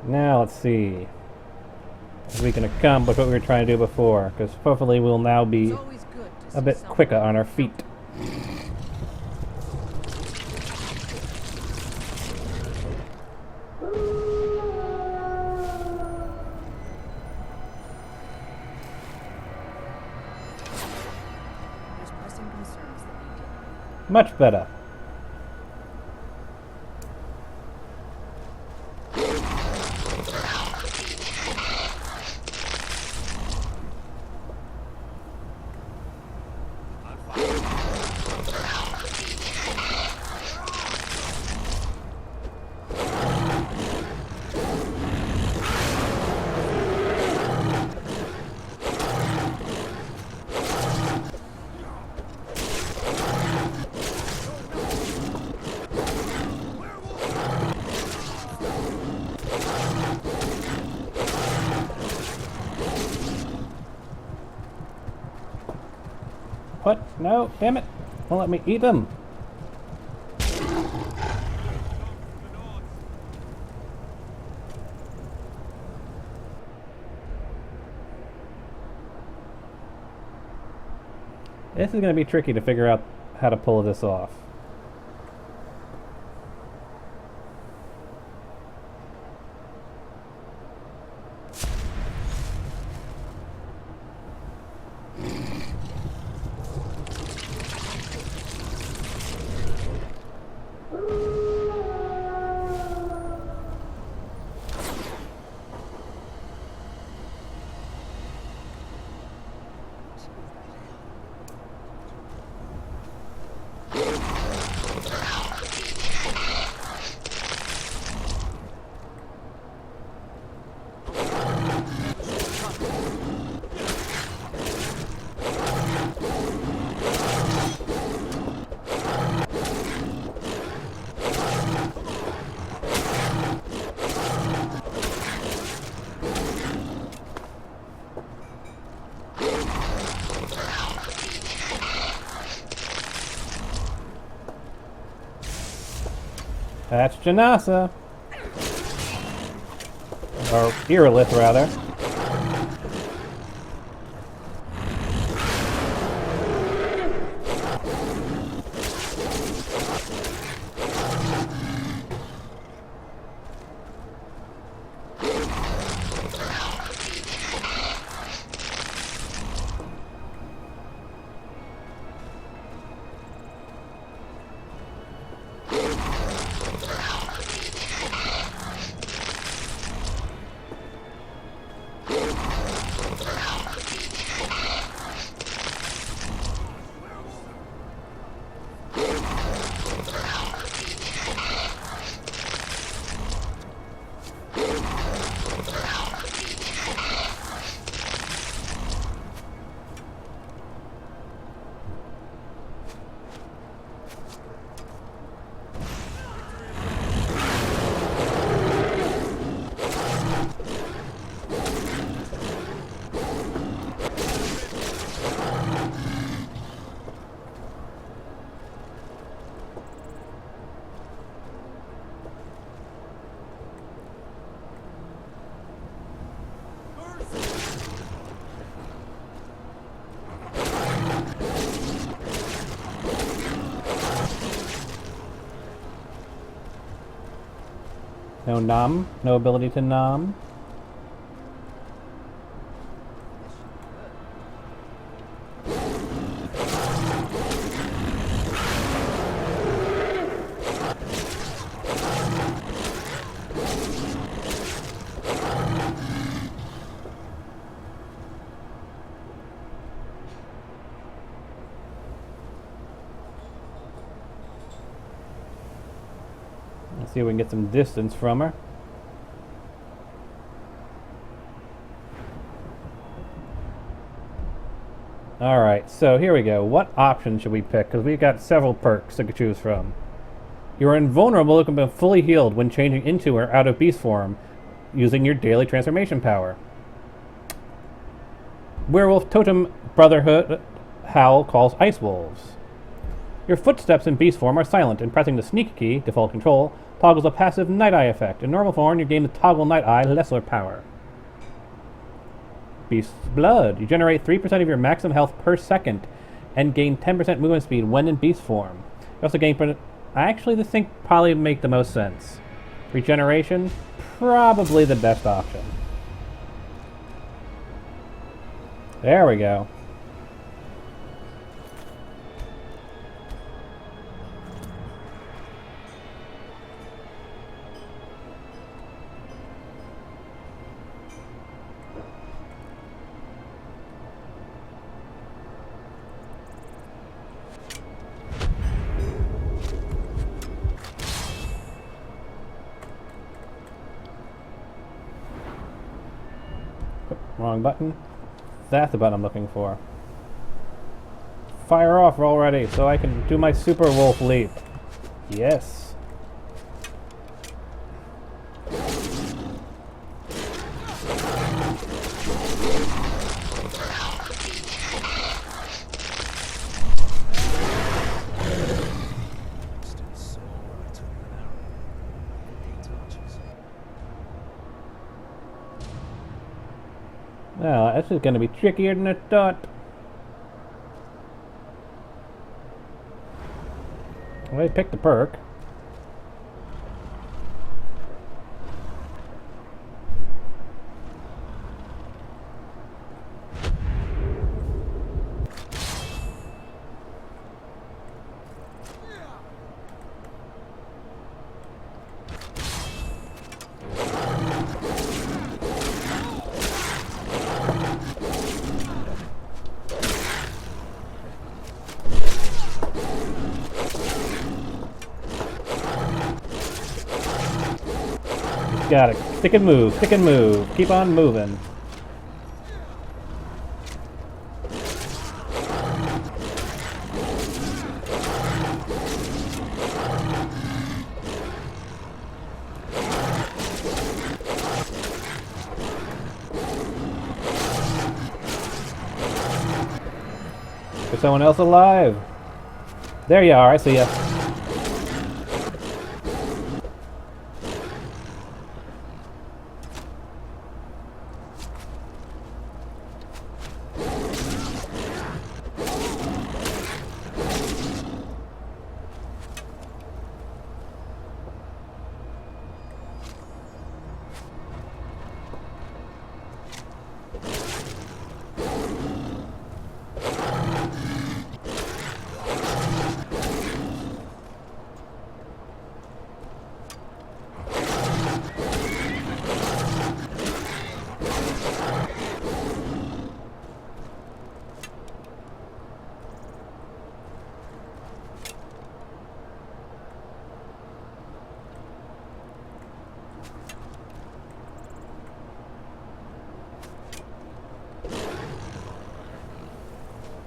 [SPEAKER 1] Now let's see if we can accomplish what we were trying to do before, because hopefully we'll now be
[SPEAKER 2] It's always good to
[SPEAKER 1] a
[SPEAKER 2] see
[SPEAKER 1] bit
[SPEAKER 2] someone
[SPEAKER 1] quicker on our feet.
[SPEAKER 2] There's pressing concerns that need to.
[SPEAKER 1] Much better. What? No, damn it. Won't let me eat them. This is going to be tricky to figure out how to pull this off. That's Janasa. Or Irilith, rather. No nom? No ability to nom? Let's see if we can get some distance from her. Alright, so here we go. What option should we pick? Because we've got several perks to choose from. You are invulnerable and can be fully healed when changing into or out of beast form using your daily transformation power. Werewolf Totem Brotherhood Howl calls Ice Wolves. Your footsteps in beast form are silent, and pressing the sneak key, default control, toggles a passive Night Eye effect. In normal form, you gain the toggle Night Eye lesser power. Beast's Blood. You generate 3% of your maximum health per second and gain 10% movement speed when in beast form. You also gain... Actually, this thing probably make the most sense. Regeneration, probably the best option. There we go. Wrong button. That's the button I'm looking for. Fire off already so I can do my super wolf leap. Yes. Well, this is going to be trickier than I thought. Well, I picked the perk. Got it. Stick and move. Stick and move. Keep on moving. Is someone else alive? There you are. I see ya.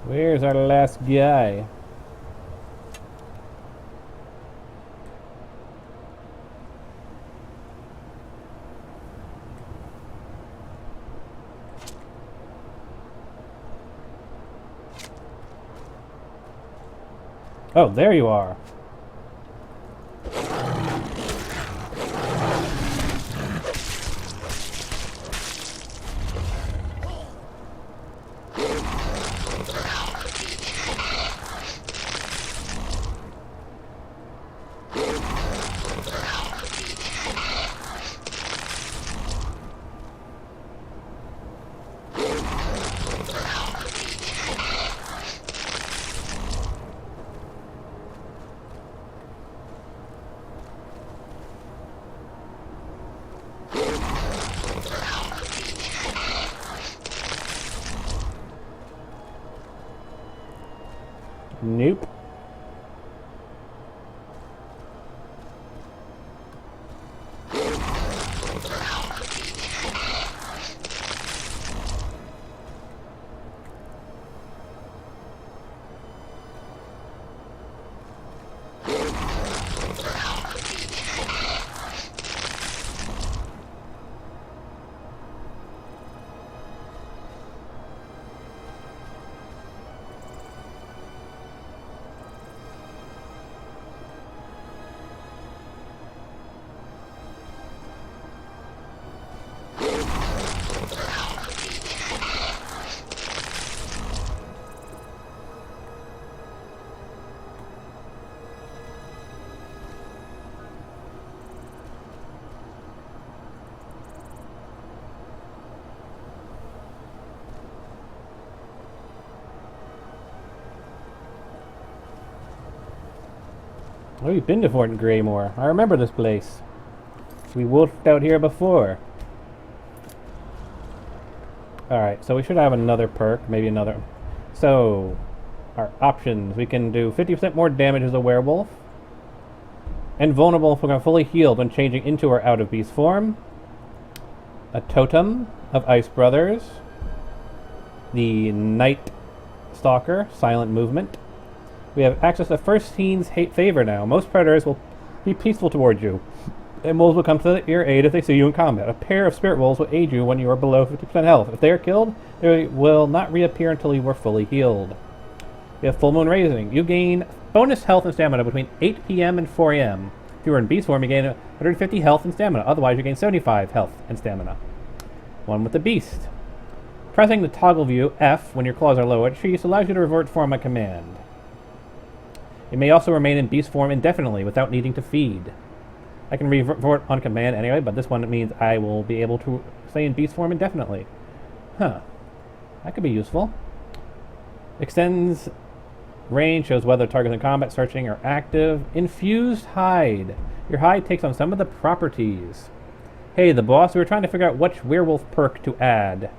[SPEAKER 1] Where's our last guy? Oh, there you are. Nope. Oh, we've been to Fort Greymore. I remember this place. We wolfed out here before. Alright, so we should have another perk, maybe another. So, our options. We can do 50% more damage as a werewolf. Invulnerable if we're fully healed when changing into or out of beast form. A totem of Ice Brothers. The Night Stalker, silent movement. We have access to First Seen's hate favor now. Most predators will be peaceful towards you, and wolves will come to your aid if they see you in combat. A pair of spirit wolves will aid you when you are below 50% health. If they are killed, they will not reappear until you are fully healed. We have Full Moon Raising. You gain bonus health and stamina between 8 p.m. and 4 a.m. If you are in beast form, you gain 150 health and stamina. Otherwise, you gain 75 health and stamina. One with the beast. Pressing the toggle view F when your claws are low at cheese allows you to revert form on command. You may also remain in beast form indefinitely without needing to feed. I can revert on command anyway, but this one means I will be able to stay in beast form indefinitely. Huh. That could be useful. Extends range, shows whether targets in combat, searching, are active. Infused hide. Your hide takes on some of the properties. Hey, the boss, we were trying to figure out which werewolf perk to add.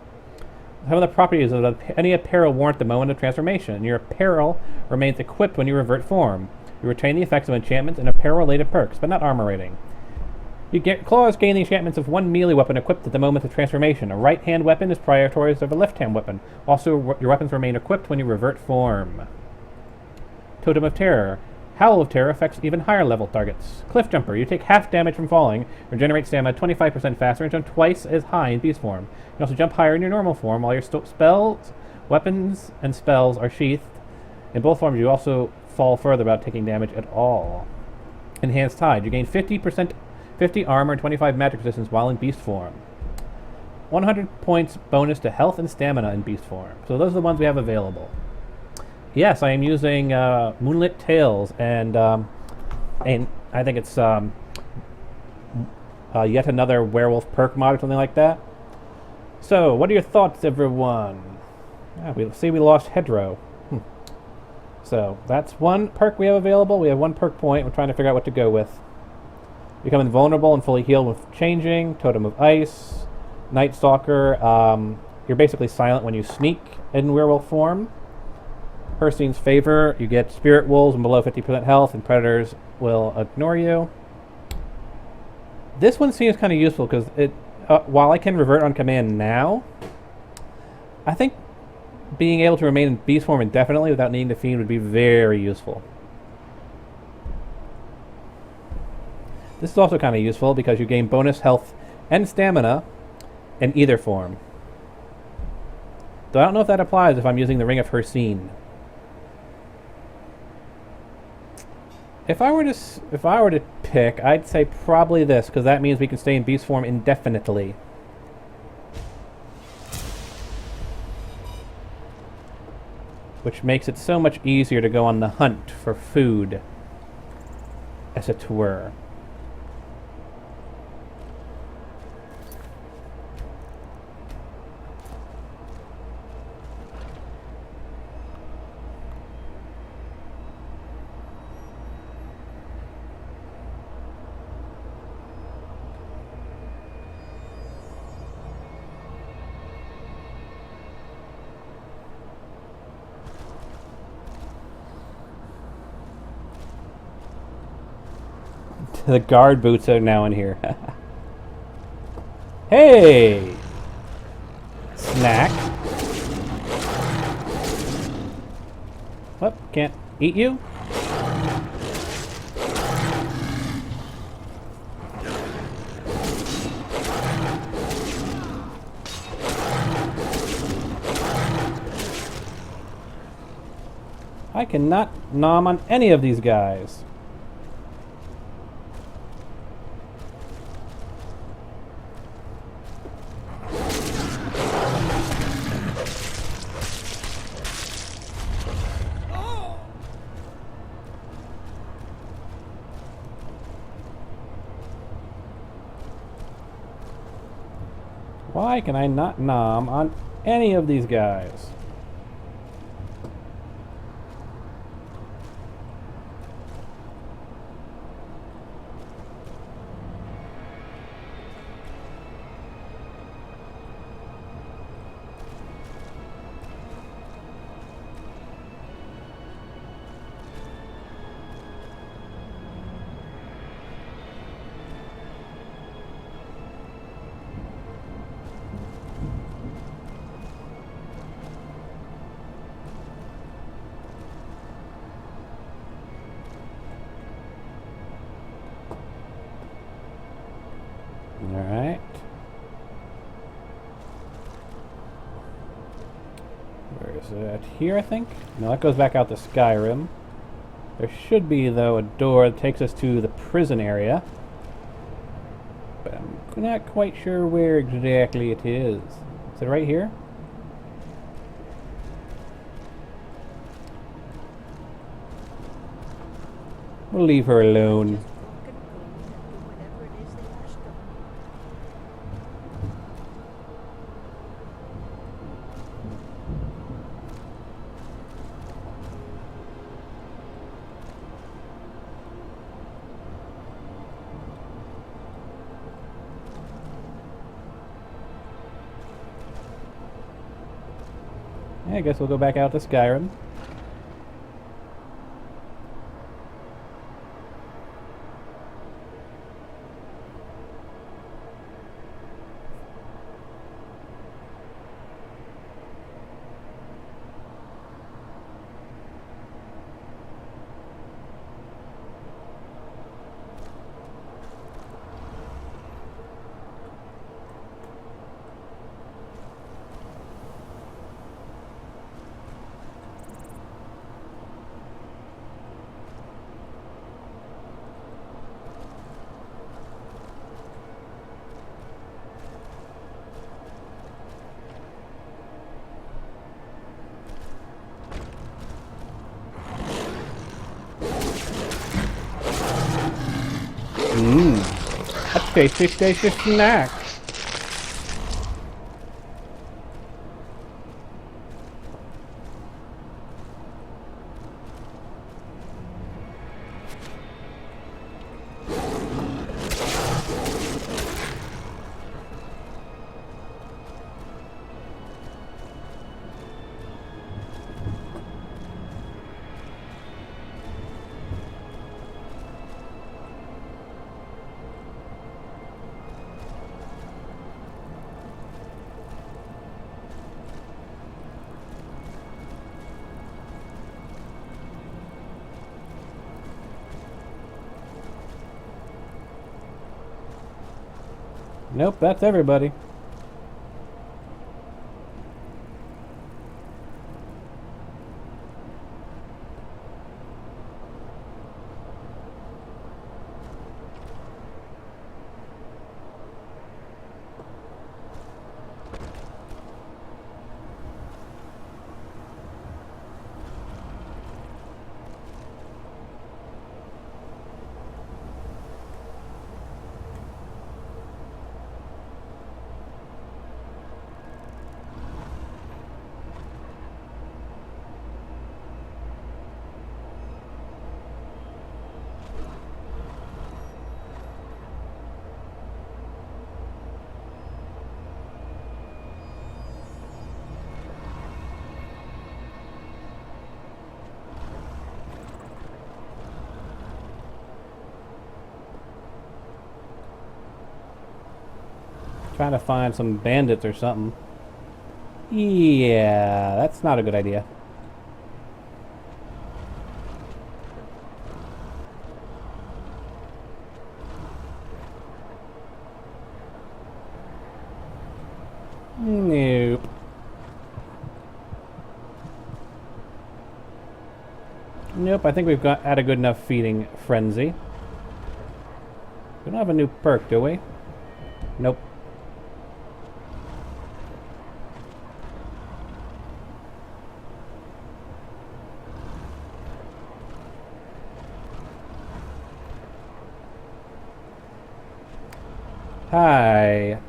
[SPEAKER 1] Some of the properties of any apparel worn at the moment of transformation. Your apparel remains equipped when you revert form. You retain the effects of enchantments and apparel-related perks, but not armor rating. You get claws gain the enchantments of one melee weapon equipped at the moment of transformation. A right-hand weapon is priority of a left-hand weapon. Also, your weapons remain equipped when you revert form. Totem of Terror. Howl of Terror affects even higher level targets. Cliff Jumper. You take half damage from falling, regenerate stamina 25% faster, and jump twice as high in beast form. You can also jump higher in your normal form while your spells, weapons, and spells are sheathed. In both forms, you also fall further without taking damage at all. Enhanced Hide. You gain 50 armor and 25 magic resistance while in beast form. 100 points bonus to health and stamina in beast form. So those are the ones we have available. Yes, I am using Moonlit Tales, and I think it's yet another werewolf perk mod or something like that. So, what are your thoughts, everyone? We see we lost Hedro. So, that's one perk we have available. We have one perk point. We're trying to figure out what to go with. Become invulnerable and fully healed with changing. Totem of Ice. Night Stalker. You're basically silent when you sneak in werewolf form. Herstein's Favor, you get spirit wolves and below 50% health, and predators will ignore you. This one seems kind of useful because it, while I can revert on command now, I think being able to remain in beast form indefinitely without needing to feed would be very useful. This is also kind of useful because you gain bonus health and stamina in either form. Though I don't know if that applies if I'm using the Ring of Herstein. If I were to pick, I'd say probably this, because that means we can stay in beast form indefinitely. Which makes it so much easier to go on the hunt for food, as it were. The guard boots are now in here. Hey! Snack. What? Can't eat you? I cannot nom on any of these guys. Why can I not nom on any of these guys? Alright. Where is it? Here, I think? No, that goes back out to Skyrim. There should be, though, a door that takes us to the prison area. But I'm not quite sure where exactly it is. Is it right here? We'll leave her alone. I guess we'll go back out to Skyrim. A tasty snack. Nope, that's everybody. Trying to find some bandits or something. Yeah, that's not a good idea. Nope. Nope, I think we've got had a good enough feeding frenzy. We don't have a new perk, do we? Nope. Hi.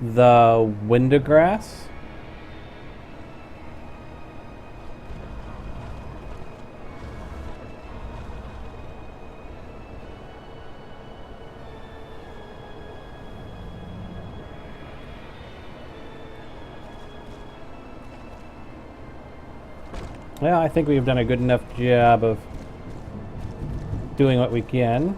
[SPEAKER 1] The Wintergrass? Well, I think we've done a good enough job of doing what we can.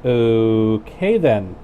[SPEAKER 1] Okay then.